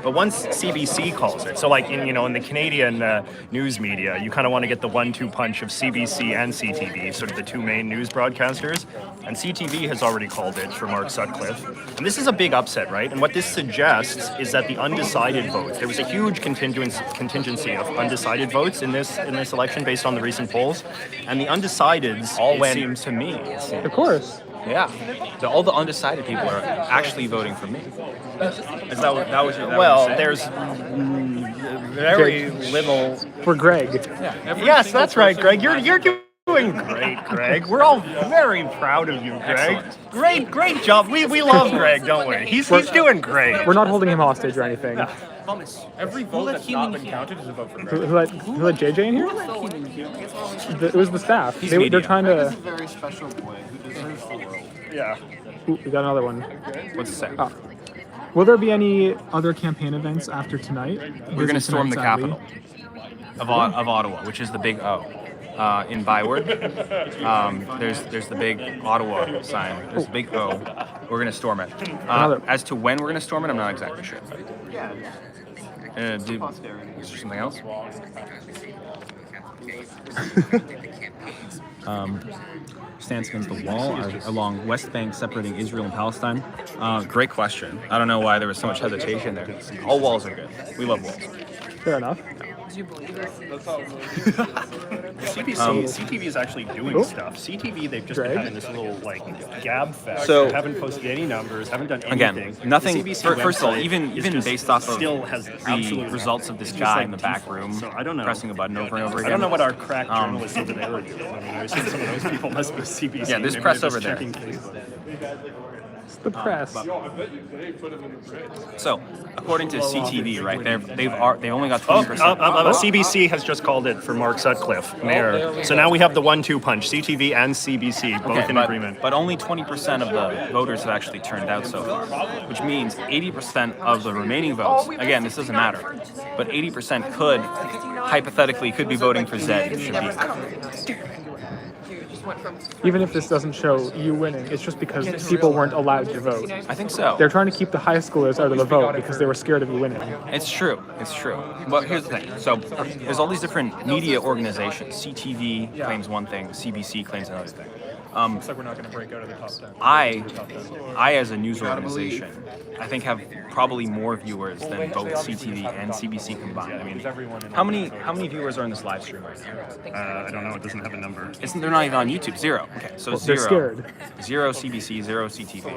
But once CBC calls it, so like in the Canadian news media, you kind of want to get the 1-2 punch of CBC and CTV, sort of the two main news broadcasters. And CTV has already called it for Mark Sutcliffe. And this is a big upset, right? And what this suggests is that the undecided votes, there was a huge contingency of undecided votes in this election based on the recent polls. And the undecideds All went seems to me. It seems. Of course. Yeah. All the undecided people are actually voting for me. Is that what you're well, saying? there's very little. For Greg. Yes, that's right, Greg. You're doing great, Greg. We're all very proud of you, Greg. Great job. We love Greg, don't we? He's doing great. We're not holding him hostage or anything. Every vote that's not been counted is a vote for Greg. Who let JJ in here? It was the staff. They're trying to. He's a very special boy who deserves the world. Yeah. Ooh, we got another one. What's the second? Oh. Will there be any other campaign events after tonight? We're going to storm the Sadly. capital of Ottawa, which is the big O. in Byward. There's the big Ottawa sign. There's the big O. We're gonna storm it. As to when we're gonna storm it, I'm not exactly sure. Is there something else? Stance against the wall along West Bank separating Israel and Palestine. Great question. I don't know why there was so much hesitation there. All walls are good. We love walls. Fair enough. Do you believe this? CTV is actually doing stuff. CTV, they've just been having this little like gab fest. So- They haven't posted any numbers, haven't done anything. Again, nothing. The CBC First of all, website even is just based off of still has the absolutely results of this nothing. It's guy just in the like back default. room So I don't know. pressing a button over and over again. I don't know what our crack journalists over there are doing. I mean, I assume some of those people must be CBC. Yeah, there's Maybe press they're over just there. checking Facebook. It's the press. So, according to CTV, right, they only got 20%. CBC has just called it for Mark Sutcliffe, mayor. So now we have the 1-2 punch: CTV and CBC, both in agreement. But only 20% of the voters have actually turned out so far, which means 80% of the remaining votes. Again, this doesn't matter, but 80% hypothetically could be voting for Zed. Even if this doesn't show you winning, it's just because people weren't allowed to vote. I think so. They're trying to keep the high schoolers out of the vote because they were scared of you winning. It's true. It's true. But here's the thing. So there's all these different media organizations. CTV claims one thing. CBC claims another thing. Looks like we're not going to break out of the top 10. I, as a news organization, I think have probably more viewers than both CTV and CBC combined. I mean, how many viewers are in this live stream right now? I don't know. It doesn't have a number. They're not even on YouTube. 0. Okay, so Well, 0. they're scared. 0 CBC, 0 CTV.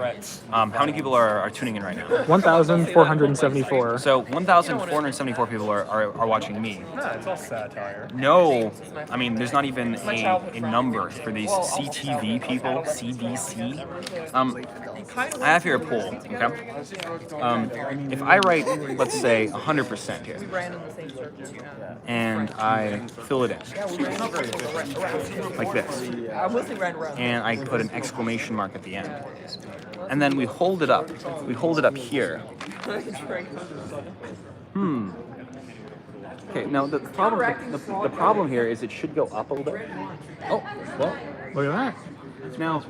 How many people are tuning in right now? 1,474. So 1,474 people are watching me. Nah, it's all satire. No, I mean, there's not even a number for these CTV people, CBC. I have here a poll, okay? If I write, let's say, 100% here, and I fill it in, like this, and I put an exclamation mark at the end, and then we hold it up here. Okay, now the problem here is it should go up a little bit. Oh, well, Look at that. now,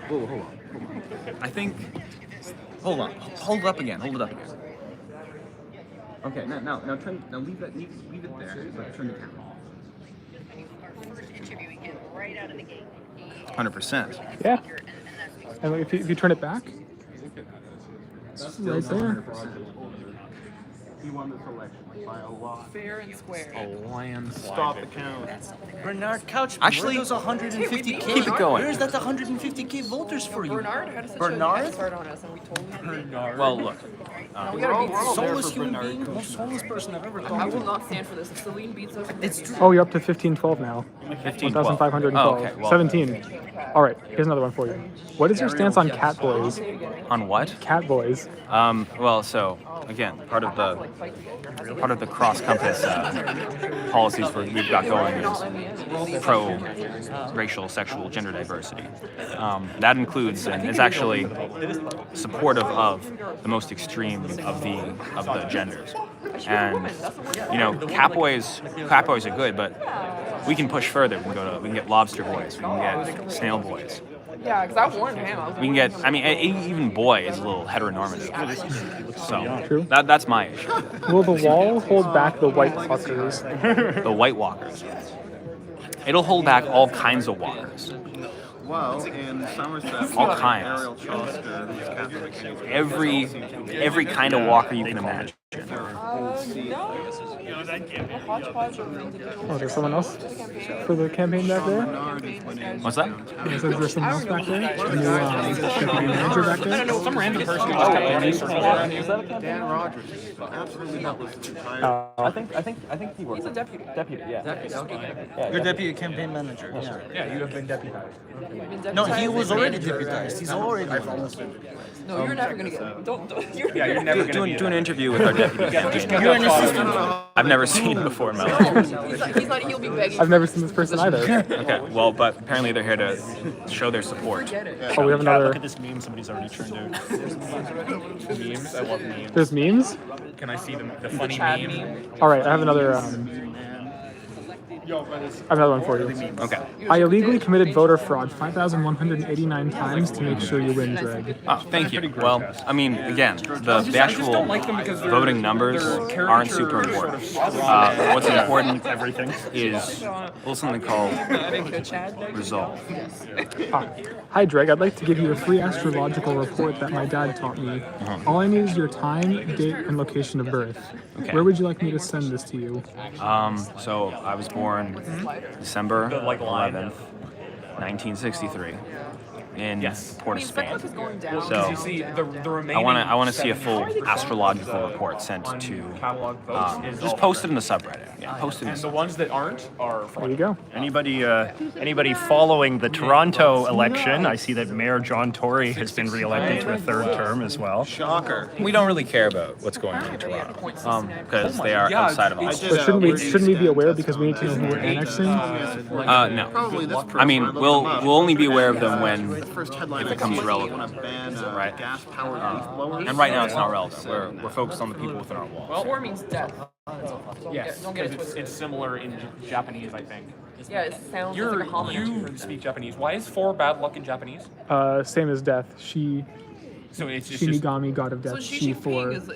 whoa, hold on. I think, hold it up again. Okay, now leave it there, but turn the camera. 100%. Yeah. And if you turn it back, right there. He won this election by a lot. Fair and square. Stop the count. Bernard Couchman, Actually, where are those 150K? keep it going. Where's that 150K voters for you? Bernard had such Bernard? a head start on us, and we totally did. Well, look, We gotta beat Soulless human being, most soulless person I've ever I talked will to. not stand for this. If Celine beats us, It's true. Oh, you're up to 1512 now. 1512. 1,512. Oh, okay, well, 17. All right, here's another one for you. What is your stance on cat boys? on what? Cat boys. Well, so again, part of the cross compass policies we've got going is pro-racial, sexual, gender diversity. That includes and is actually supportive of the most extreme of the genders. And cat boys are good, but we can push further. We can get lobster boys. We can get snail boys. yeah, because I warned him. We can get. I mean, even boy is a little heteronormative. So True. that's my issue. Will the wall hold back the white fuckers? The White Walkers. It'll hold back all kinds of walkers. Well, in Somerset, All kinds. Ariel Chosker, who's Catholic, Every kind of walker you can imagine. Oh, there's someone else for the campaign back there? What's that? Is there someone else back there? A new deputy manager back there? Some random person who just kept doing research around you. Dan Rogers. Absolutely not listening. I think he works. He's a deputy. Deputy, yeah. Your deputy campaign manager. Yeah. Yeah, you have been deputized. No, he was already deputized. He's already. No, you're never gonna get. Don't. You're never Do going to an interview with our deputy campaign. You're an assistant. I've never seen before in my life. He's not. He'll be begging. I've never seen this person either. Okay, well, but apparently they're here to show their support. Oh, we have another. Look at this meme somebody's already turned out. memes. I love memes. There's memes? Can I see the funny meme? All right, I have another I have another one for you. Okay. I illegally committed voter fraud 5,189 times to make sure you win, Dreg. Oh, thank you. Well, I mean, again, the actual voting numbers aren't super important. What's important is a little something called resolve. Hi, Dreg. I'd like to give you a free astrological report that my dad taught me. All I need is your time, date, and location of birth. Okay. Where would you like me to send this to you? So I was born December 11th, 1963, in Port of Spain. So You see, the remaining I want to see a full astrological report sent to just post it in the subreddit. Yeah, post it in and the the ones that aren't are There you go. Anybody following the Toronto election? I see that Mayor John Tory has been reelected to a third term as well. Shocker. We don't really care about what's going on in Toronto because they are outside of us. But shouldn't we be aware because we need to know who we're annexing? No. I mean, we'll only be aware of them when it becomes relevant, right? And right now it's not relevant. We're focused on the people within our walls. War means death. yes, Don't get it because it's similar in Japanese, I think. Yeah, it sounds like a homonym. You speak Japanese. Why is 4 bad luck in Japanese? Same as death. So it's just Shinigami, god of So death. Xi She Jinping for is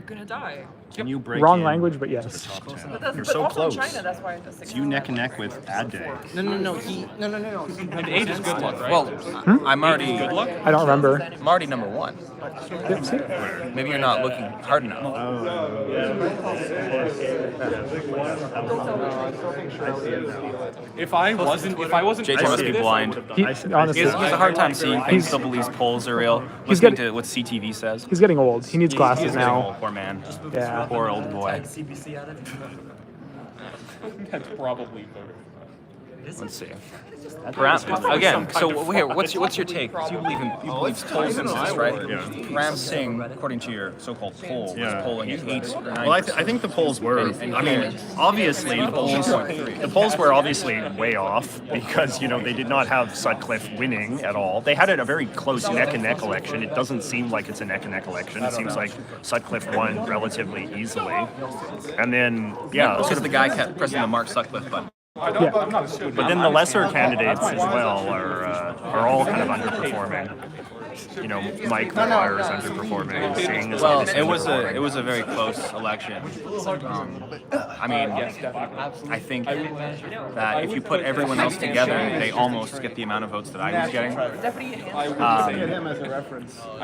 gonna die. Can you break wrong in language, but yes. But that's, You're but so also close. in China, that's why it's It's you neck and neck with Ad Day. No. and 8 is good luck, right? Well, I'm already I don't remember. I'm already number 1. Yep, see? Maybe you're not looking hard enough. If I wasn't JJ must be blind. Honestly, He has a hard time seeing things. Still believes polls are real. He's Listening get- to what CTV says. he's getting old. He needs glasses He's getting now. old, poor man. Yeah. Poor old boy. that's probably better. Let's see. Perhaps again. So here, what's your take? You believe polls exist, right? Ram Singh, according to your so-called poll, was polling at 8 or 9%. Well, I think the polls were. I mean, obviously the polls were obviously way off because they did not have Sutcliffe winning at all. They had a very close neck and neck election. It doesn't seem like it's a neck and neck election. It seems like Sutcliffe won relatively easily. And then because the guy kept pressing the Mark Sutcliffe button. but then the lesser candidates as well are all kind of underperforming. Mike Maguire is underperforming. Singh is Well, underperforming. it was a very close election. I mean, I think that if you put everyone else together, they almost get the amount of votes that I was getting. I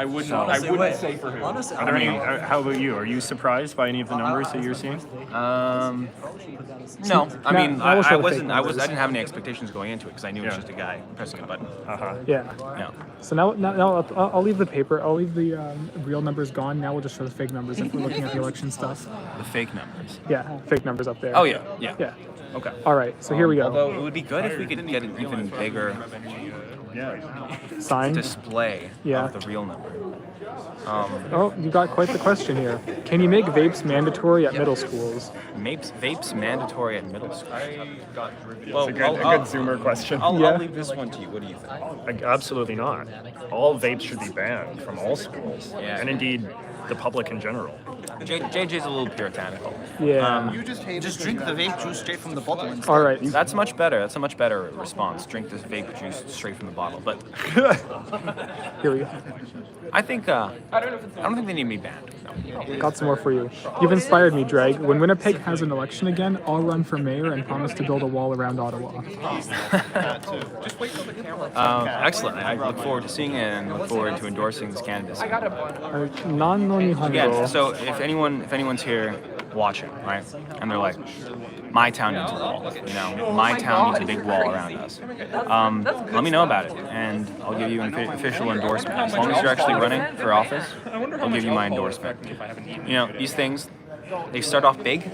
wouldn't say for him. Are there any? How about you? Are you surprised by any of the numbers that you're seeing? No, I mean, I will show the fake I numbers. didn't have any expectations going into it because I knew it was just a guy pressing a button. Yeah. Yeah. So now I'll leave the paper. I'll leave the real numbers gone. Now we'll just show the fake numbers if we're looking at the election stuff. The fake numbers. Yeah, fake numbers up there. Oh yeah. Yeah. Okay. All right. So here we go. Although it would be good if we could get an even bigger Sign. display Yeah. of the real number. Oh, you got quite the question here. Can you make vapes mandatory at middle schools? Vapes mandatory at middle school. It's a good Zoomer question. I'll Yeah. leave this one to you. What do you think? Absolutely not. All vapes should be banned from all schools, Yeah. and indeed the public in general. JJ's a little puritanical. Yeah. You just drink the vape juice straight from the bottle instead. All right. That's much better. That's a much better response. Drink this vape juice straight from the bottle. But Here we go. I think I don't think they need to be banned. No. Got some more for you. You've inspired me, Dreg. When Winnipeg has an election again, I'll run for mayor and promise to build a wall around Ottawa. Excellent. I look forward to seeing it and look forward to endorsing this candidacy. Non no Again, Nihongo. so if anyone's here watching, right, and they're like, my town needs a wall, my town needs a big wall around us. Let me know about it, and I'll give you an official endorsement. As long as you're actually running for office, I'll give you my endorsement. These things, they start off big,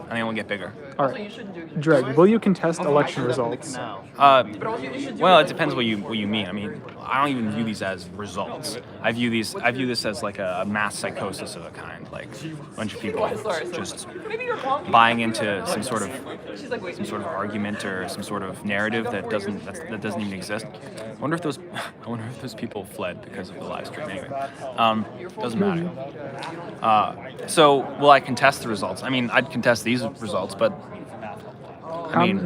and they only get bigger. All right. Dreg, will you contest election results? Well, it depends what you mean. I mean, I don't even view these as results. I view this as like a mass psychosis of a kind, like a bunch of people just buying into some sort of argument or some sort of narrative that doesn't even exist. I wonder if those people fled because of the live stream. Anyway, doesn't matter. So will I contest the results? I mean, I'd contest these results, but I mean,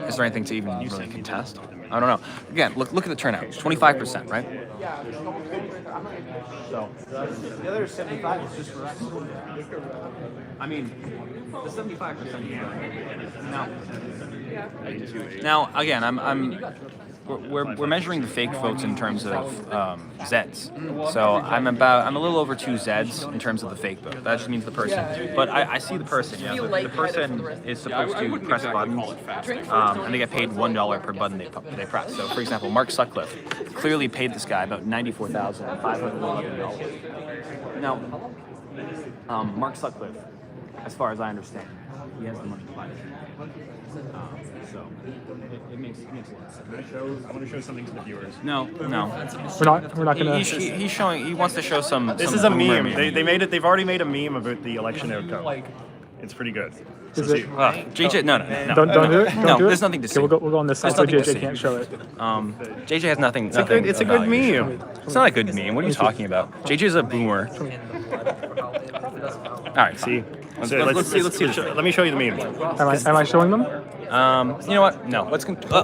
is there anything to even really contest? I don't know. Again, look at the turnout. It's 25%, right? So the other 75 is just for us. I mean, the 75%. Now again, we're measuring the fake votes in terms of Zeds. So I'm a little over 2 Zeds in terms of the fake vote. That just means the person. But I see the person. Yeah, the person is supposed to press buttons, and they get paid $1 per button they press. So for example, Mark Sutcliffe clearly paid this guy about $94,511. Now, Mark Sutcliffe, as far as I understand, he has the money to buy it. So it makes a lot of sense. I want to show something to the viewers. No. We're not gonna. He's showing. He wants to show some. This some is a boomer meme. They made it. They've already made a meme about the election outcome. It's pretty good. So Is it? JJ, no. Don't do it. Don't do it. There's nothing to see. Okay, we'll go on this side so JJ can't show it. JJ has nothing. It's a good meme. It's not a good meme. What are you talking about? JJ's a boomer. All right, See. Let's see. Let me show you the meme. Am I showing them? You know what? No.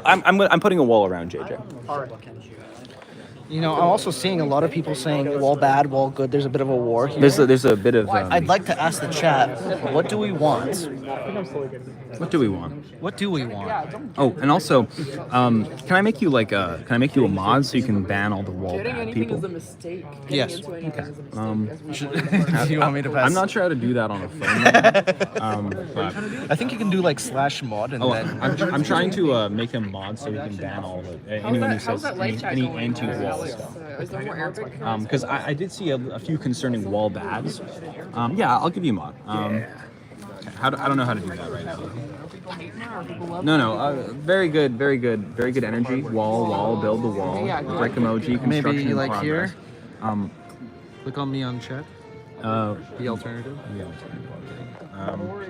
I'm putting a wall around JJ. All right. You know, I'm also seeing a lot of people saying wall bad, wall good. There's a bit of a war here. There's a bit of. I'd like to ask the chat, what do we want? What do we want? What do we want? Oh, and also, can I make you a mod so you can ban all the wall Getting bad anything people? is a mistake. Yes. Getting into anything is a mistake. Do you want me to pass? I'm not sure how to do that on a phone. But I think you can do like /mod and then. I'm trying to make him mod so we can ban all of it. Anyone who says any anti-wall stuff. Is there more Arabic? Because I did see a few concerning wall bads. Yeah, I'll give you a mod. I don't know how to do that right now. No. Very good energy. Wall, build the wall. Brick emoji, construction Maybe in like progress. here. Click on me on chat. The alternative.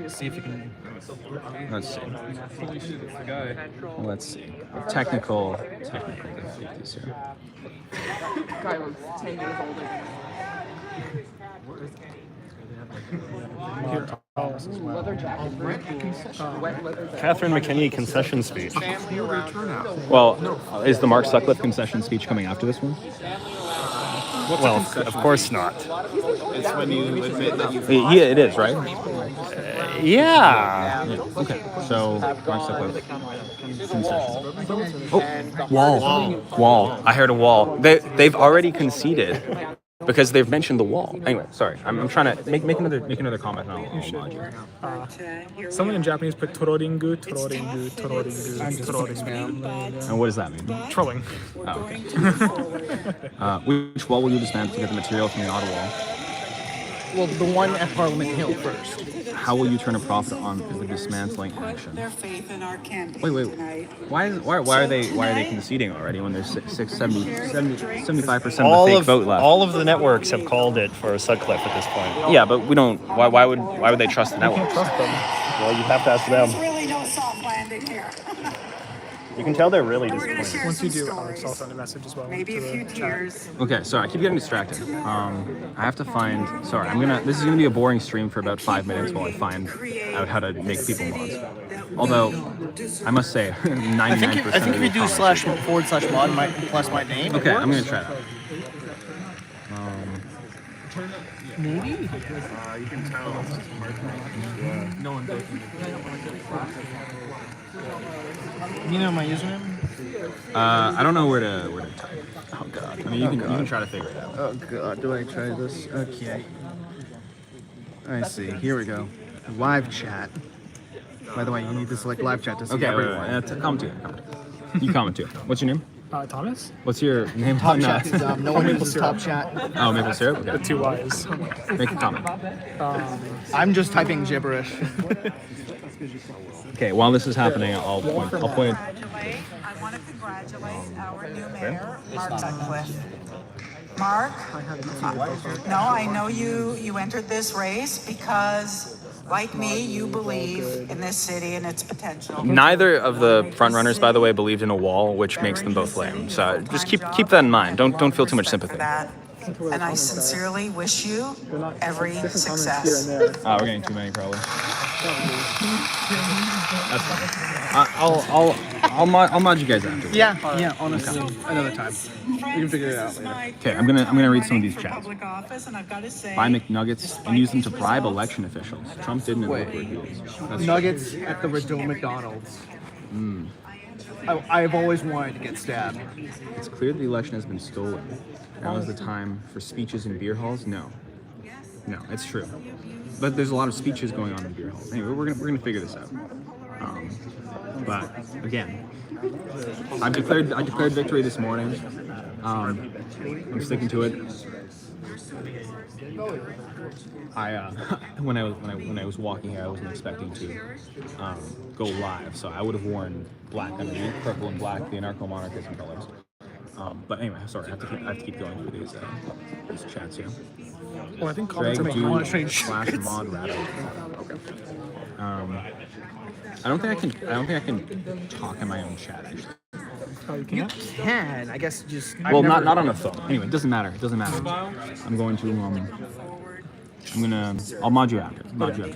See if you can. Let's see. Technical difficulties here. Guy was 10 years older. Leather jacket. Wet leather jacket. Catherine McKinney concession speech. Well, is the Mark Sutcliffe concession speech coming after this one? Well, of course not. It's when you admit that you. Yeah, it is, right? Yeah. Okay, so Mark Sutcliffe concession. Oh, wall. I heard a wall. They've already conceded because they've mentioned the wall. Anyway, sorry. I'm trying to make another comment. And I'll mod you. Someone in Japanese put tororingu. And what does that mean? Trolling. Oh, okay. Which wall will you dismantle to get the material from the auto wall? Well, the one at Parliament Hill first. How will you turn a profit on the dismantling action? Their faith in our candidate Wait. tonight. Why are they conceding already when there's 75% of the fake vote left? All of the networks have called it for Sutcliffe at this point. Yeah, but we don't. Why would they trust the networks? Well, you have to ask them. There's really no soft landing here. You can tell they're really We're going to disappointed. share Once some you do, stories. I'll send a message as well. Maybe a to few the chat. tears. Okay, sorry, I keep getting distracted. I have to find. Sorry, this is gonna be a boring stream for about 5 minutes while I find out how to make people mods. Although, I must say, 99%. I think if you do //mod plus my name. Okay, I'm gonna try that. Maybe. You can tell. No one does. You know my username? I don't know where to type. Oh god. I mean, you can try to figure it out. Oh god, do I try this? Okay. I see. Here we go. Live chat. By the way, you need to select live chat to see everyone. Comment to it. You comment to it. What's your name? Thomas? What's your name? Top chat. No one uses top chat. Oh, maple syrup. Okay. The 2 Y's. Make a comment. I'm just typing gibberish. Okay. While this is happening, I'll point. I want to congratulate our new mayor, Mark Sutcliffe. Mark, no, I know you entered this race because, like me, you believe in this city and its potential. Neither of the front runners, by the way, believed in a wall, which makes them both lame. So just keep that in mind. Don't feel too much sympathy. That. And I sincerely wish you every success. Oh, we're getting too many probably. That's fine. I'll mod you guys after. Yeah, honestly, another time. We can figure it out later. Okay, I'm gonna read some of these chats. Public office, and I've got to say, Buy McNuggets and use them to bribe election officials. Trump didn't, and look where he is. That's Nuggets at the Rideau McDonald's. I've always wanted to get stabbed. It's clear the election has been stolen. Now is the time for speeches in beer halls? No, it's true. But there's a lot of speeches going on in beer halls. Anyway, we're gonna figure this out. But again, I declared victory this morning. I'm sticking to it. When I was walking here, I wasn't expecting to go live, so I would have worn black underneath, purple and black, the anarcho-monarchism colors. But anyway, sorry, I have to keep going through these chats here. Well, I think Greg, comments make dude, want to change. slash mod rattle. Okay. I don't think I can talk in my own chat actually. Oh, you can. I guess just. Well, not on a phone. Anyway, it doesn't matter. I'm going to I'll mod you after. Let's watch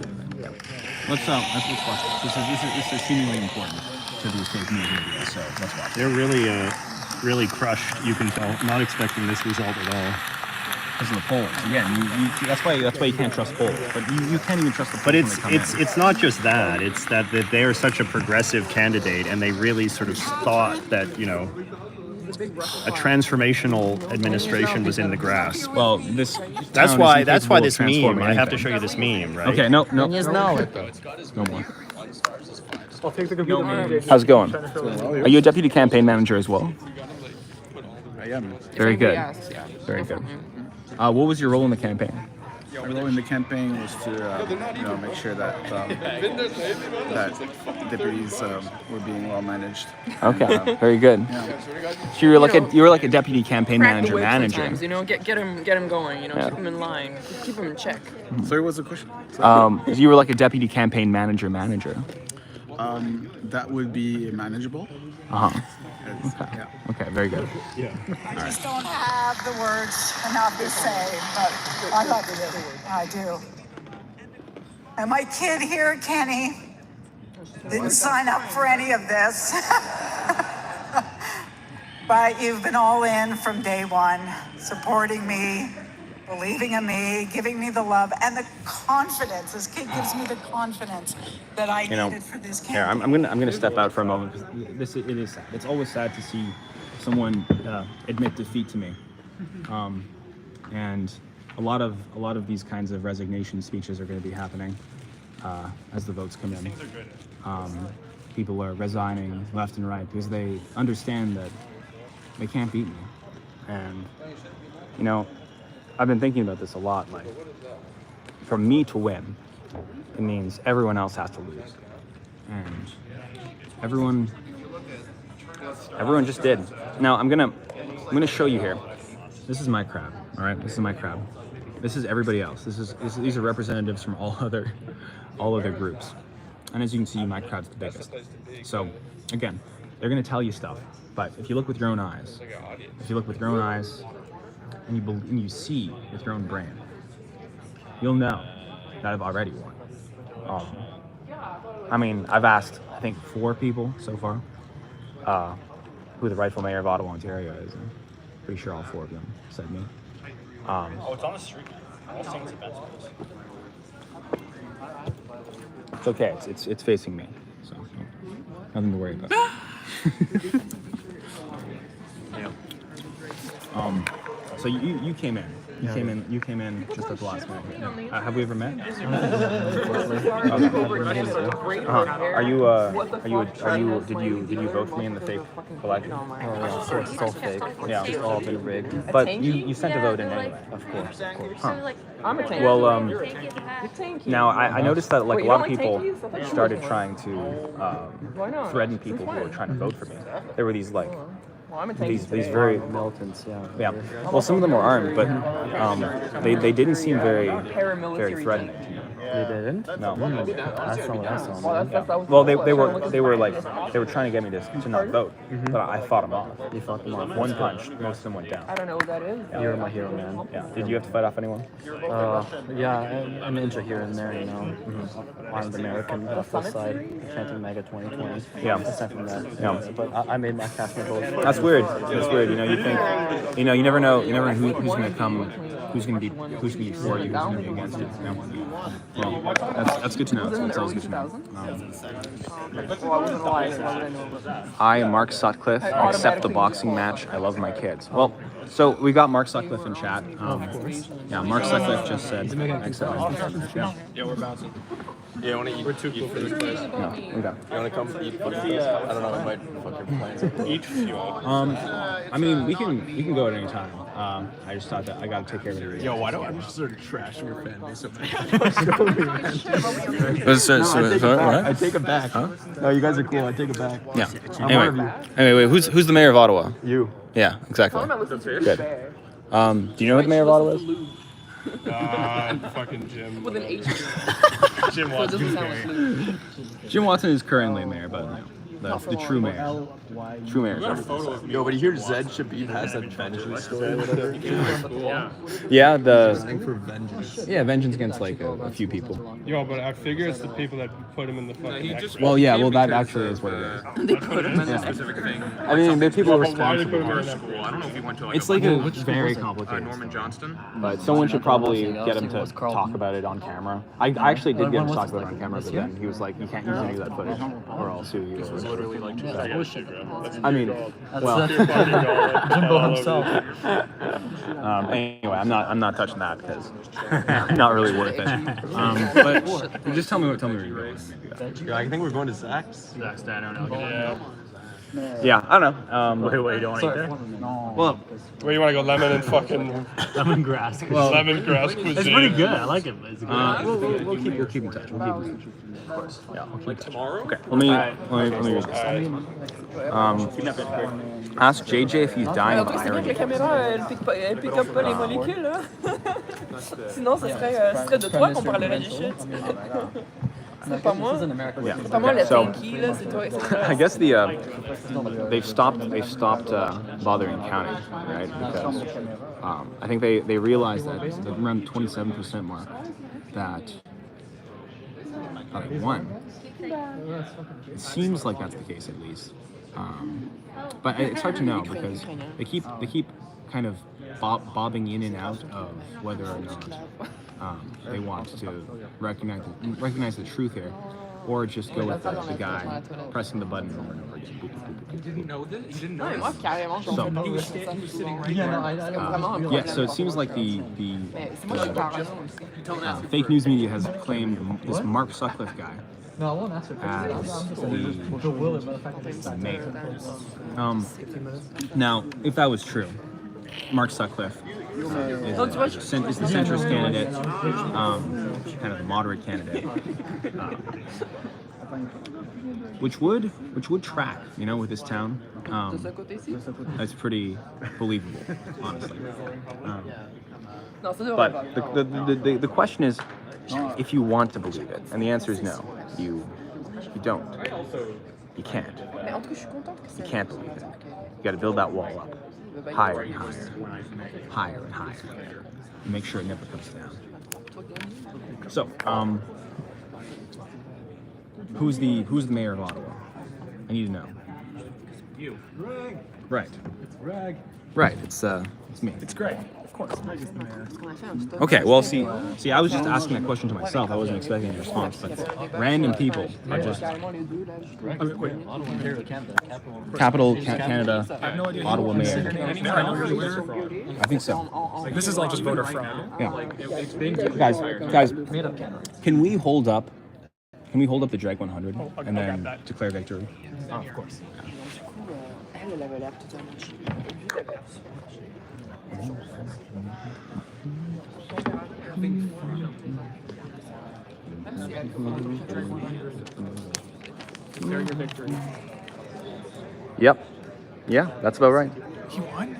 this. This is seemingly important to these fake news media. So let's watch. They're really crushed. You can tell. Not expecting this result at all. Because of the polls. Again, that's why you can't trust polls. But you can't even trust the polls. But when they come in. it's not just that. It's that they are such a progressive candidate, and they really sort of thought that a transformational administration was in the grasp. Well, that's why this meme. I have to show you this meme, right? Okay, no. No more. I'll take the computer. No, How's it going? Are you a deputy campaign manager as well? I am. Very good. Very good. What was your role in the campaign? My role in the campaign was to make sure that that deputies were being well managed. Okay, very good. Yeah. So you were like a deputy campaign manager. Sometimes, get him going. Keep him in line, keep him in check. Sorry, what's the question? You were like a deputy campaign manager. That would be manageable. Okay. Yeah. Okay, very good. I just don't have the words enough to say, but I love it. I do. And my kid here, Kenny, didn't sign up for any of this. But you've been all in from day one, supporting me, believing in me, giving me the love and the confidence. This kid gives me the confidence that I needed for this campaign. Here, I'm gonna step out for a moment because it is sad. It's always sad to see someone admit defeat to me, and a lot of these kinds of resignation speeches are going to be happening as the votes come in. People are resigning left and right because they understand that they can't beat me, and I've been thinking about this a lot. Like, for me to win, it means everyone else has to lose, and everyone just did. Now I'm gonna show you here. This is my crowd. All right, this is my crowd. This is everybody else. These are representatives from all other groups, and as you can see, my crowd's the biggest. So again, they're gonna tell you stuff, but if you look with your own eyes, and you see with your own brain, you'll know that I've already won. I've asked, I think, 4 people so far who the rightful mayor of Ottawa, Ontario is. I'm pretty sure all 4 of them said me. It's on the street. It's okay. It's facing me, so nothing to worry about. So you came in. You came in just at the last minute. Have we ever met? Did you vote for me in the fake election? Oh yeah, of course, it's all fake. Yeah, It's all been rigged. But you sent a vote in anyway. Of course. Huh. I'm a tanky. Well, now I noticed that like a lot of people started trying to threaten people who were trying to vote for me. There were these like. These very militants, yeah. Well, some of them were armed, but they didn't seem very threatening to me. They didn't? No. That's not what I saw. Well, they were trying to get me to not vote, but I fought them off. You fought them off. One punch, most of them went down. I don't know who that is. You're my hero, man. Yeah. Did you have to fight off anyone? Yeah, an ninja here and there, you know. Armed American left side, chanting MAGA 2020. Yeah. Aside from that. Yeah. But I made my cast my vote. That's weird. That's weird. You know, you think, you never know who's going to come, who's going to be for you, who's going to be against you. You know? Well, that's good to know. That's always good to know. I, Mark Sutcliffe, accept the boxing match. I love my kids. Well, so we got Mark Sutcliffe in chat. Yeah, Mark Sutcliffe just said, accept. Yeah, we're bouncing. Yeah, I want to eat. We're too cool for this place. No, okay. You want to come eat? I don't know. I might fucking plan. Eat fuel. I mean, we can go at any time. I just thought that I got to take care of it. Yo, why don't I just start trashing your fan base? I take it back. Huh? No, you guys are cool. I take it back. Yeah. Anyway, who's the mayor of Ottawa? You. Yeah, exactly. Good. Do you know who the mayor of Ottawa is? Fucking Jim. With an H. Jim So it doesn't sound like Lou. Jim Watson is currently mayor, but the true mayor. True mayor. Yo, but you hear Zed Shabib has that vengeance story or whatever? Yeah, For vengeance. Yeah, vengeance against like a few people. Yo, but I figure it's the people that put him in the fucking. Well, yeah, well that actually is what it is. They put him in Yeah. specific thing. I mean, the people are Why did they put him in responsible. that? I don't know if he went to like It's like a very complicated. Norman Johnston. But someone should probably get him to talk about it on camera. I actually did get him to talk about it on camera, but then he was like, "You can't use any of that footage, or I'll sue you." This was literally like 2 seconds. I mean, well, Jimbo himself. anyway, I'm not touching that because not really worth it. But just tell me where you're going. Yo, I think we're going to Zach's. Zach's I don't know. Yeah, I don't know. Wait, you don't want to eat there? Well, Where you want to go? Lemon and fucking Lemongrass. lemongrass cuisine. It's pretty good. I like it. It's good. we'll keep in touch. Of course. Yeah. Like tomorrow? Okay. Let me read this. Ask JJ if he's dying Le of truc, c'est bien que la irony. caméra, elle pick up pas les molécules, là. Sinon, ce serait de toi qu'on parlerait du shit. C'est pas moi. Yeah. C'est pas moi le So, tanky, là, c'est toi. I guess they've stopped bothering counting, right? Because I think they realized that around the 27% mark that they won. It seems like that's the case at least, but it's hard to know because they keep kind of bobbing in and out of whether or not they want to recognize the truth here, or just go with the guy pressing the button over and over again. You didn't know this? You didn't know Non, mais moi, carrément, j'en So- fais He was sitting right there. Yeah, so it seems like the C'est moi qui parle aussi. fake news media has claimed this Mark Sutcliffe guy No, I won't answer. as We'll will it, but the fact that the mayor. Now, if that was true, Mark Sutcliffe is the centrist candidate, kind of a moderate candidate, which would track, with this town. That's pretty believable, honestly. Non, ça devrait But the question is, if you want to believe it, and the answer is no, you don't, you can't. Mais en tout cas, je suis contente que ça. You can't believe it. You got to build that wall up, higher and higher, higher and higher, and make sure it never comes down. So, who's the mayor of Ottawa? I need to know. You. Right. It's Greg. Right. It's me. It's Greg. Of course. Greg is the mayor. Okay, well, see, I was just asking that question to myself. I wasn't expecting a response, but random people are just Capital Canada, Ottawa mayor. I think so. This is like just voter fraud. Yeah. Guys, can we hold up the Drag 100 and then declare victory? Oh, of course. Elle avait l'air totalement Declare your victory. Yep. Yeah, that's about right. He won?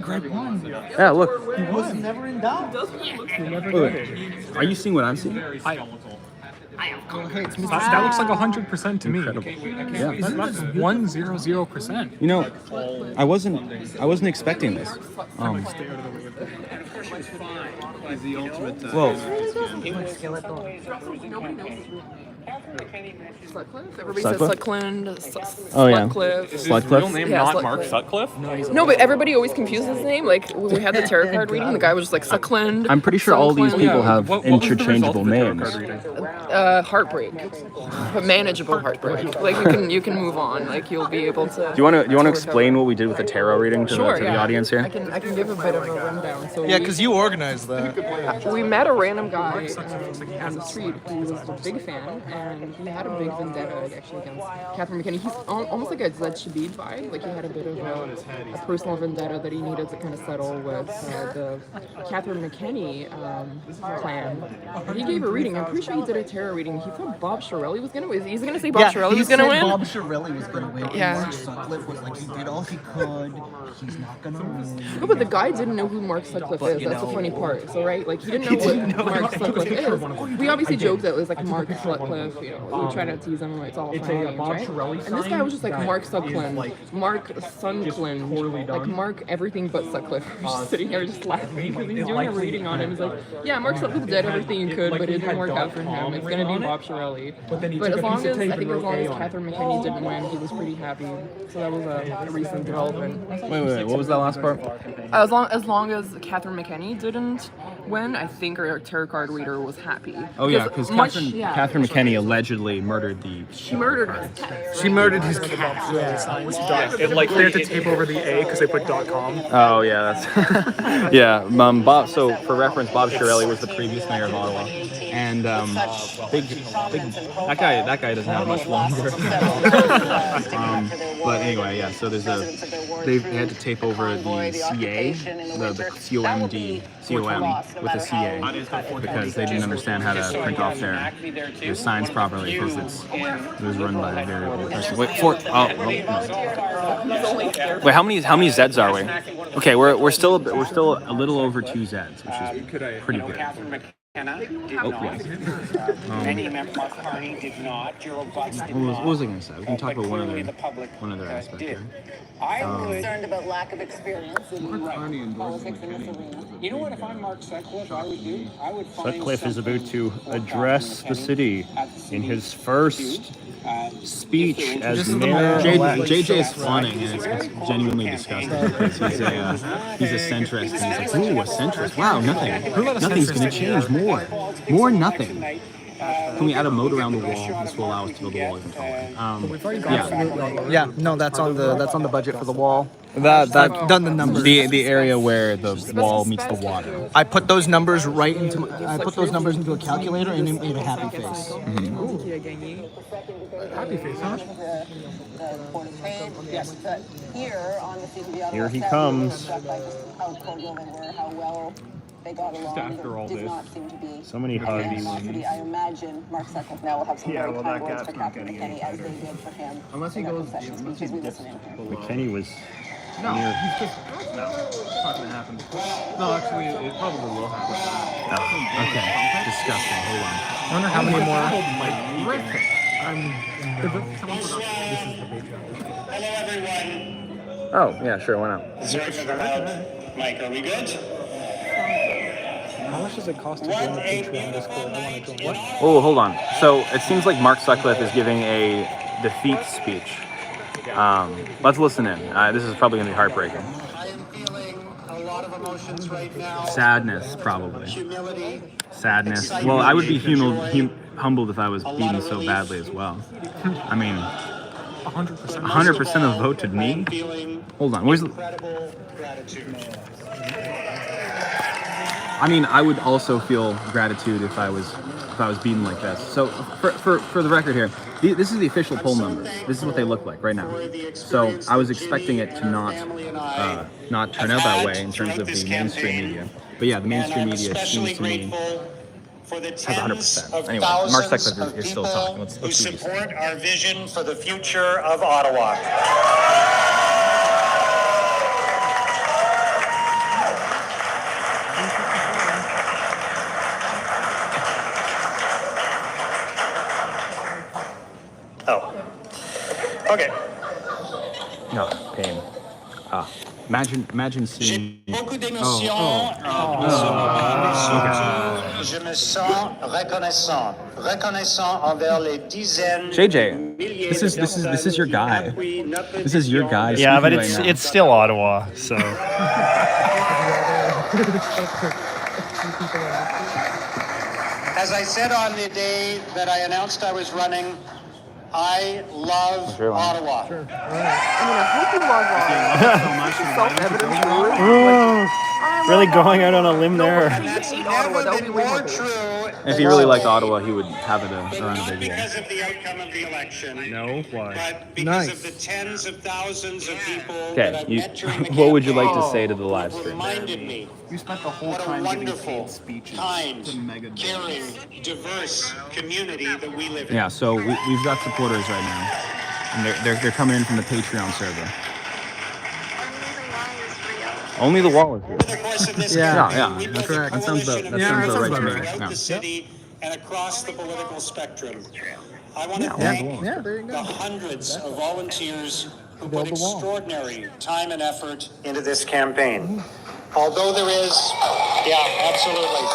Greg won. Yeah, look. He was never in doubt. Wait, are you seeing what I'm seeing? That looks like 100% to me. Yeah. That's 100%. You know, I wasn't expecting this. Well, Sutcliffe? Everybody says Sutcliffe? Sutcliffe. Oh, yeah. Sutcliffe. Is his Sutcliffe? real name Yeah, not Sutcliffe. Mark Sutcliffe? No, but everybody always confuses his name. Like when we had the tarot card reading, the guy was just like Suckland. I'm pretty sure all these people have What was the result interchangeable of the tarot names. card reading? Heartbreak, but manageable heartbreak. Like you can move on. Like you'll be able to. Do you want to explain what we did with the tarot reading to, Sure, the yeah. audience here? I can give a bit of a rundown. So Yeah, because you organized that. we met a random guy on the street who was a big fan, and he had a big vendetta actually against Catherine McKinney. He's almost like a Zed Shabib vibe. Like he had a bit of a personal vendetta that he needed to kind of settle with the Catherine McKinney clan. And he gave a reading. I'm pretty sure he did a tarot reading. He thought Bob Shirelli was gonna win. He's gonna say Bob Shirelli was gonna win. Bob Shirelli was gonna win. Yeah. Mark Sutcliffe was like, he did all he could. He's not gonna win. No, but the guy didn't know who Mark Sutcliffe is. That's the funny part. So, right, like, he didn't know what Mark Sutcliffe is. We obviously joked that it was like Mark Sutcliffe, you know, we try to tease him, it's all funny names, right? And this guy was just like Mark Suckland, Mark Suncland, like Mark everything but Sutcliffe. We're just sitting here just laughing because he's doing a reading on him. He's like, yeah, Mark Sutcliffe did everything he could, but it didn't work out for him. It's gonna be Bob Shirelli. But as long as, I think as long as Catherine McKinney didn't win, he was pretty happy. So that was a recent development. Wait, what was that last part? As long as Catherine McKinney didn't win, I think our tarot card reader was happy. Oh yeah, because Catherine McKinney allegedly murdered the. She murdered his cat. She murdered his cat. It like they had to tape over the A because they put .com. Oh yeah, that's yeah. Bob. So for reference, Bob Shirelli was the previous mayor of Ottawa, and big. That guy doesn't have much longer. But anyway, yeah. So they had to tape over the CA, the COM with the CA because they didn't understand how to print off their signs properly because it was run by a very old person. Wait, wait, how many Zeds are we? Okay, we're still a little over 2 Zeds, which is pretty good. Many members of the party did not. What was I going to say? We can talk about one other aspect here. I was concerned about lack of experience in politics in this arena. You know what? If I'm Mark Sutcliffe, I would do. I would find Sutcliffe is about to address the city in his first speech as mayor. JJ is fawning, and it's genuinely disgusting because he's a centrist, and he's like, ooh, a centrist. Wow, nothing's going to change. More nothing. Can we add a moat around the wall? This will allow us to build the wall even taller. Yeah, no, that's on the budget for the wall. I've done the numbers. The area where the wall meets the water. I put those numbers into a calculator and it made a happy face. Happy face, huh? Here he comes. They got along. After all did this, not seem to be so many hugs. I imagine Mark Sutcliffe now will have some very kind words for Catherine McKinney as they did for him. Unless he goes, because we listen to him. McKinney was No, near. he's just. No, it's not gonna happen. No, actually, it probably will happen. Oh, okay, disgusting. Hold on. I wonder how many more. Oh yeah, sure. Why not? Mike, are we good? How much does it cost to join the Patreon Discord? I want to join. What? Oh, hold on. So it seems like Mark Sutcliffe is giving a defeat speech. Let's listen in. This is probably gonna be heartbreaking. I am feeling a lot of emotions right now. Sadness, probably. Humility. Sadness. Well, I would be humbled if I was beaten so badly as well. I mean, 100% of voted me. Hold on. Where's? I mean, I would also feel gratitude if I was beaten like this. So for the record here, this is the official poll numbers. This is what they look like right now. So I was expecting it to not turn out that way in terms of the mainstream media. But yeah, the mainstream media seems to me has 100%. Anyway, Mark Sutcliffe is still talking. Let's who see this. support our vision for the future of Ottawa. Okay. No, pain. Imagine seeing. Beaucoup d'émotions. Je me sens reconnaissant envers les dizaines. JJ, this is your guy. This is your guy. Yeah, but speaking right now. it's still Ottawa, so. As I said on the day that I announced I was running, I love Ottawa. I mean, I hope you love Ottawa. Really going out on a limb there. And that's never been more true. If he really liked Ottawa, he would have it around a big wall. Because of the outcome of the election. No, why? But because of the tens of thousands of people that Okay, I've met during the what would you like to campaign say to the live who stream? reminded me You spent the whole what a time giving wonderful, paid speeches kind, to mega caring, diverse community that we live in. Yeah, so we've got supporters right now, and they're coming in from the Patreon server. Only the wall is real. Over the course of this Yeah, campaign, yeah, we that's built a correct. That sounds coalition of about right to me. throughout Yeah. the city and across the political spectrum. I want to Yeah, thank there you go. the hundreds of volunteers who put extraordinary time and effort into this campaign. Although there is, yeah, absolutely.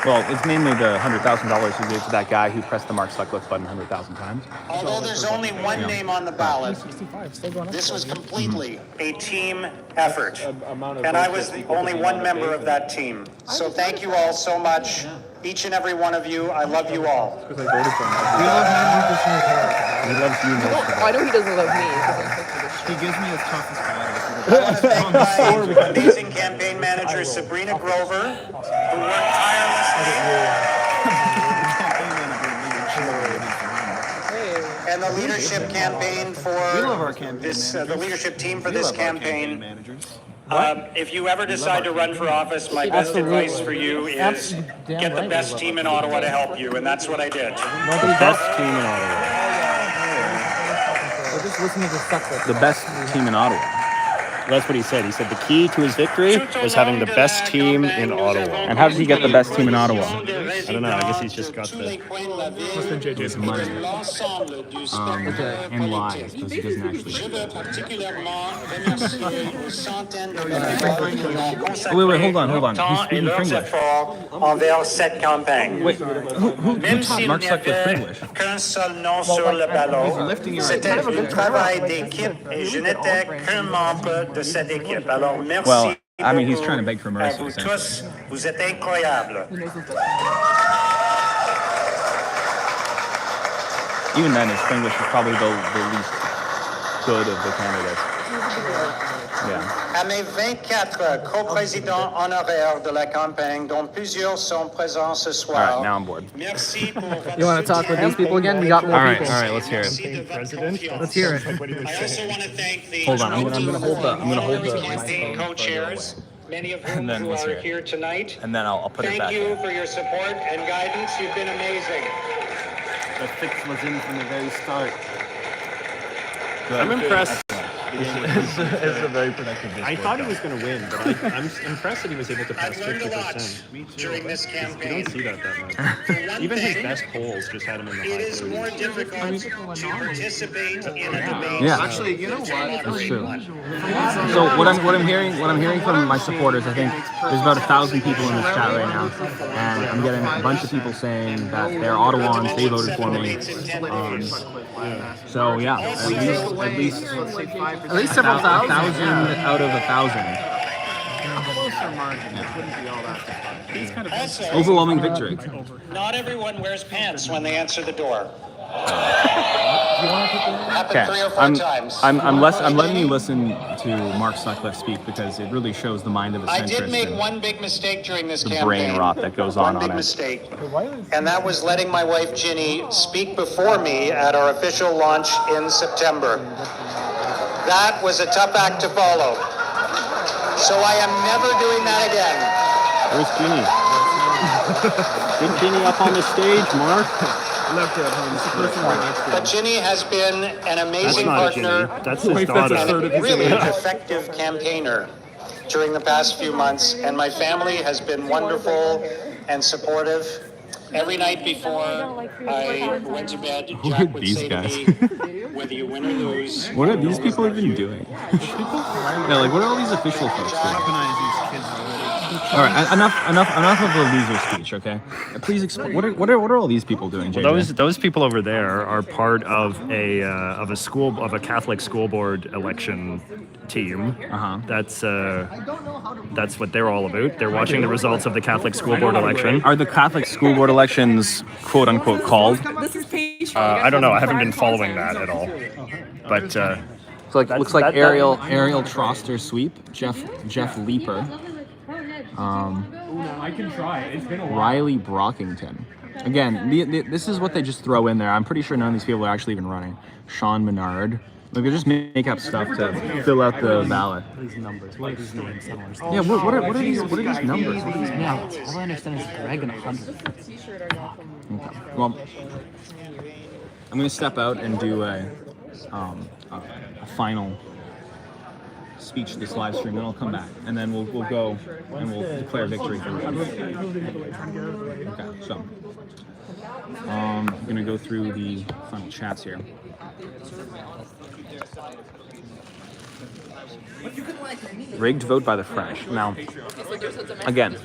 Well, it's mainly the $100,000 you gave to that guy who pressed the Mark Sutcliffe button 100,000 times. Although there's only one name on the ballot, this was completely a team effort. And I was the only one member of that team. So thank you all so much. Each and every one of you, I love you all. He loves you most. I know he doesn't love me. 'Cause I'm sick of this shit. He gives me his toughest battles. I want to thank my amazing campaign manager, Sabrina Grover, who worked tirelessly, and the leadership campaign for this, the leadership team for this campaign. If you ever decide to run for office, my best advice for you is get the best team in Ottawa to help you, and that's what I did. The best team in Ottawa. Just listen to the stuff. The best team in Ottawa. That's what he said. He said the key to his victory was having the best team in Ottawa. And how did he get the best team in Ottawa? I don't know. I guess he's just got the. His money. And lies, because he doesn't actually. Oh, wait, hold on. He's speaking English. Envers cette campagne. Wait, who taught Mark Sutcliffe English? Qu'un seul nom sur le ballon. C'était un travail d'équipe et je n'étais qu'un membre de cette équipe. Alors merci. Well, I mean, he's trying to beg for à mercy, vous essentially. tous, vous êtes incroyables. Even then, his English is probably the least good of the candidates. Yeah. À mes 24 co-présidents honoraires de la campagne, dont plusieurs sont présents ce All soir. right, now I'm bored. Merci pour votre You want to talk with these people again? We got more All right, people. let's hear it. Let's hear it. I also want to thank the Hold on, I'm gonna hold the campaign co-chairs, many of whom And then who let's are hear it. here tonight. And then I'll put it Thank back. you for your support and guidance. You've been amazing. The fix was in from the very start. I'm impressed. It's a very productive I thought he was going to win, but I'm impressed that he was able to pass I've learned a lot 50%. during this You campaign. don't see that much. For one Even his thing, best polls just had him in the it high is more 30s. difficult to participate in a debate. Yeah. Actually, you know what? That's true. So what I'm hearing from my supporters, I think there's about 1,000 people in this chat right now, and I'm getting a bunch of people saying that they're Ottawans, they voted for me. So yeah, at least several thousand. 1,000 out of 1,000. Also, Overwhelming victory. not everyone wears pants when they answer the door. Happened Okay, 3 or 4 times. I'm letting you listen to Mark Sutcliffe speak because it really shows the mind of a I did centrist make and one big mistake during this the campaign. brain rot that goes One on big it. mistake. And that was letting my wife Ginny speak before me at our official launch in September. That was a tough act to follow. So I am never doing that again. Where's Ginny? Get Ginny up on the stage, Mark. But Ginny has been an amazing That's not partner Ginny. That's his daughter. and a really effective campaigner during the past few months, and my family has been wonderful and supportive. Every night before I went to bed, Who Jack are would these say guys? to me, whether you win or lose. What are these people even doing? Yeah, like what are all these official folks doing? All right, enough of the loser speech, okay? Please explain. What are all these people doing, JJ? Well, those people over there are part of a Catholic school board election team. That's what they're all about. They're watching the results of the Catholic school board election. Are the Catholic school board elections quote unquote called? I don't know. I haven't been following that at all. But so like looks like Ariel Troster sweep, Jeff Leeper. I can try. It's been a while. Riley Brockington. Again, this is what they just throw in there. I'm pretty sure none of these people are actually even running. Sean Menard. Like they just make up stuff to fill out the ballot. These numbers. What are these names? Yeah, what are these numbers? Yeah, all I understand is Greg and 100. Okay. Well, I'm gonna step out and do a final speech this live stream, then I'll come back, and then we'll go and we'll declare victory for Red. Okay, so I'm gonna go through the final chats here. Rigged vote by the French. Now, again,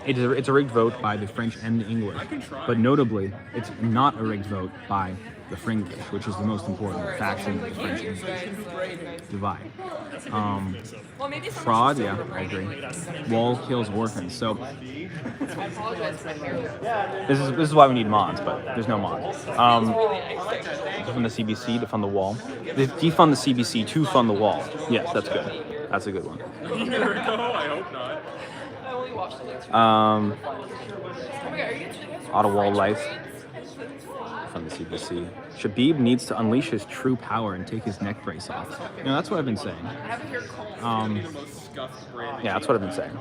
it's a rigged vote by the French and the English, but notably, it's not a rigged vote by the Fringlish, which is the most important faction of the French divide. Fraud, yeah, I agree. Wall kills orphans. So this is why we need mods, but there's no mods. Defund the CBC to fund the wall. Defund the CBC to fund the wall. Yes, that's good. That's a good one. I hope not. Ottawa Life. From the CBC. Shabib needs to unleash his true power and take his neck brace off. You know, that's what I've been saying. Yeah, that's what I've been saying.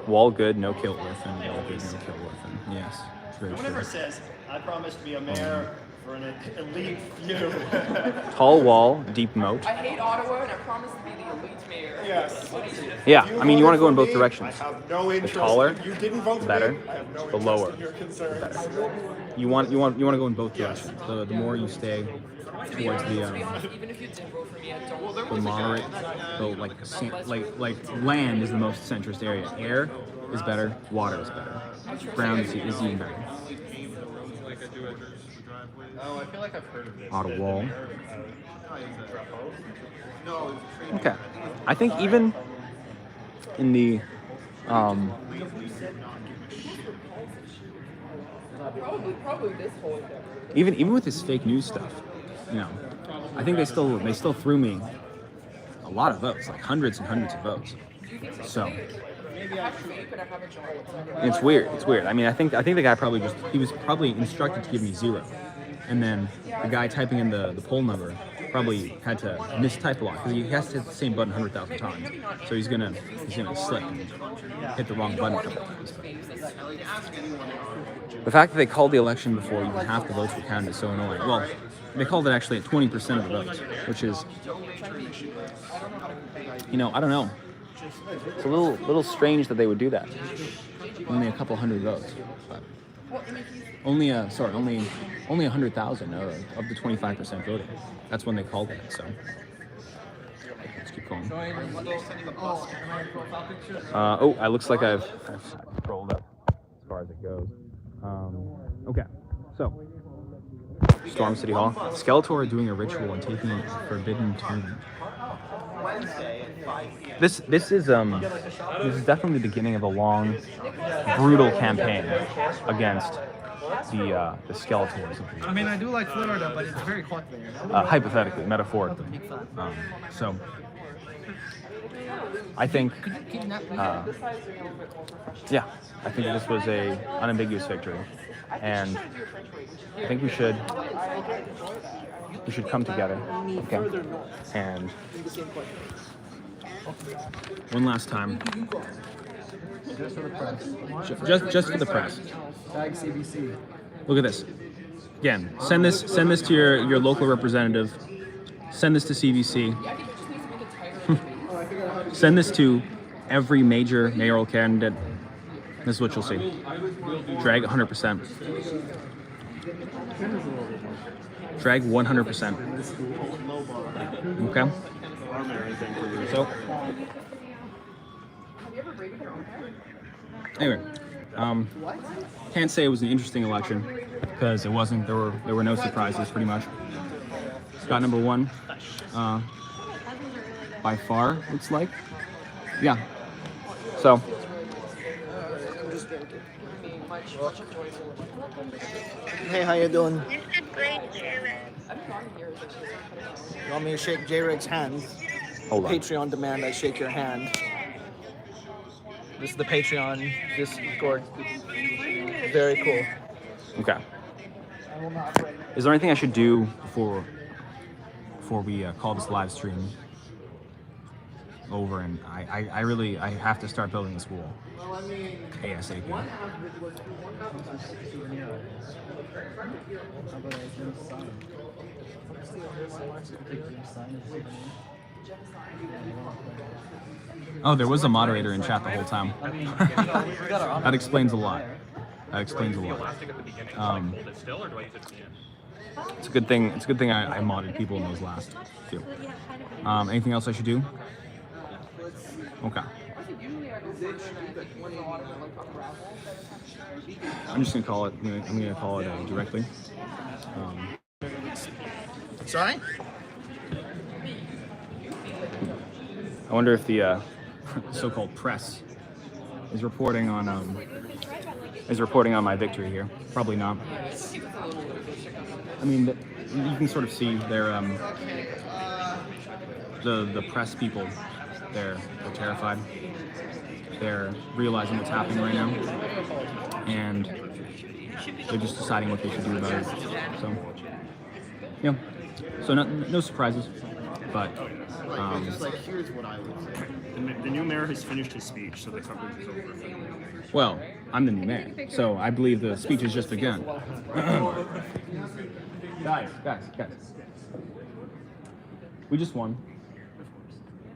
Wall good, no kill orphan. Wall good, no kill orphan. Yes, very true. Whoever says, I promise to be a mayor for an elite few. Tall wall, deep moat. I hate Ottawa and I promise to be the elite mayor. Yes. Yeah, I mean, you want to go in both directions. I have no interest. The taller, If you didn't vote the for better. me, I have no The lower, interest in your concerns. the better. You want to go in both directions. The more you stay towards the moderate, like land is the most centrist area. Air is better. Water is better. Ground is even better. Oh, I feel like I've heard of this. Ottawa wall. Okay, I think even in the Probably this whole even with this fake news stuff, you know, I think they still threw me a lot of votes, like hundreds and hundreds of votes. So it's weird. It's weird. I mean, I think the guy he was probably instructed to give me 0, and then the guy typing in the poll number probably had to mistype a lot because he has to hit the same button 100,000 times. So he's gonna slip and hit the wrong button a couple times. The fact that they called the election before even half the votes were counted is so annoying. Well, they called it actually at 20% of the votes, which is, you know, I don't know. It's a little strange that they would do that. Only a couple hundred votes, but only 100,000 of the 25% voting. That's when they called it. So let's keep going. It looks like I've scrolled up as far as it goes. Okay, so Storm City Hall. Skeletor are doing a ritual and taking a forbidden tomb. This is definitely the beginning of a long, brutal campaign against the Skeletors. I mean, I do like Florida, but it's very hot there. Hypothetically, metaphorically. So I think, I think this was a unambiguous victory, and I think we should come together, okay? And one last time, just for the press. Just for the press. Tag CBC. Look at this. Again, send this to your local representative. Send this to CBC. Send this to every major mayoral candidate This is what you'll see. Drag 100%. Drag 100%. Okay? So, anyway, can't say it was an interesting election because it wasn't. There were no surprises, pretty much. Scott number 1, by far, looks like. Yeah. So. Hey, how you doing? You want me to shake J-Rig's hand? Hold on. Patreon demand I shake your hand. This is the Patreon Discord. Very cool. Okay. Is there anything I should do before we call this live stream over? And I have to start building this wall ASAP. Oh, there was a moderator in chat the whole time. That explains a lot. That explains a lot. It's a good thing. It's a good thing I modded people in those last few. Anything else I should do? Okay. I'm just gonna call it. I'm gonna call it directly. Sorry? I wonder if the so-called press is reporting on my victory here. Probably not. I mean, you can sort of see their the press people. They're terrified. They're realizing what's happening right now, and they're just deciding what they should do about it. So, yeah. So no surprises, but. Here's what I would say. The new mayor has finished his speech, so the coverage is over. Well, I'm the new mayor, so I believe the speech has just begun. Guys. We just won.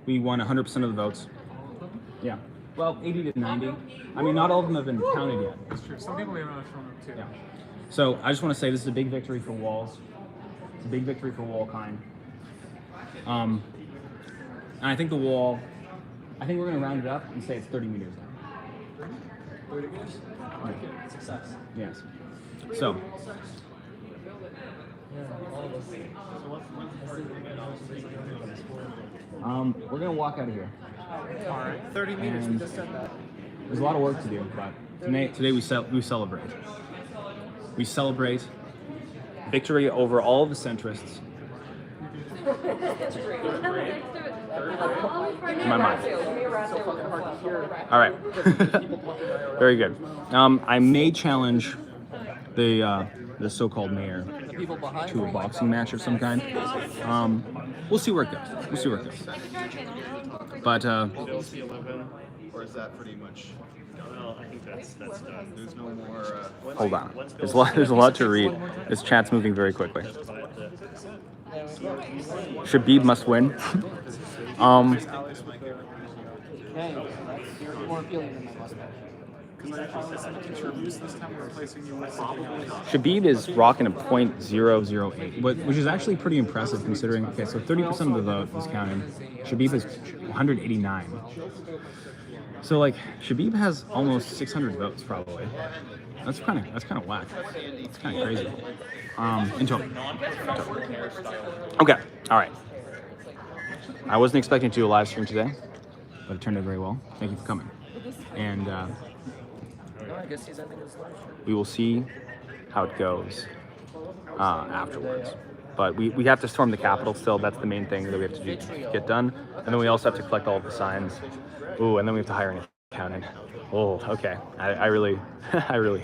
We won 100% of the votes. Yeah. Well, 80 to 90. I mean, not all of them have been counted yet. That's true. Some people may have not shown up too. Yeah. So I just want to say this is a big victory for Walls. It's a big victory for Wallkind. And I think the wall, I think we're going to round it up and say it's 30 meters now. 30 meters? Success. Yes. So. We're going to walk out of here. All right. 30 meters, we just said that. There's a lot of work to do, but today we celebrate. We celebrate victory over all of the centrists. In my mind. All right. Very good. I may challenge the so-called mayor to a boxing match of some kind. We'll see where it goes. But or is that pretty much? Well, I think that's done. There's no more. hold on. There's a lot to read. This chat's moving very quickly. Khabib must win. Khabib is rocking a .008, which is actually pretty impressive considering. Okay, so 30% of the vote is counted. Khabib is 189. So like Khabib has almost 600 votes probably. That's kind of whack. It's kind of crazy. In total. Okay. All right. I wasn't expecting to do a live stream today, but it turned out very well. Thank you for coming. And we will see how it goes afterwards. But we have to storm the Capitol still. That's the main thing that we have to get done. And then we also have to collect all of the signs. Ooh, and then we have to hire an accountant. Oh, okay. I really hate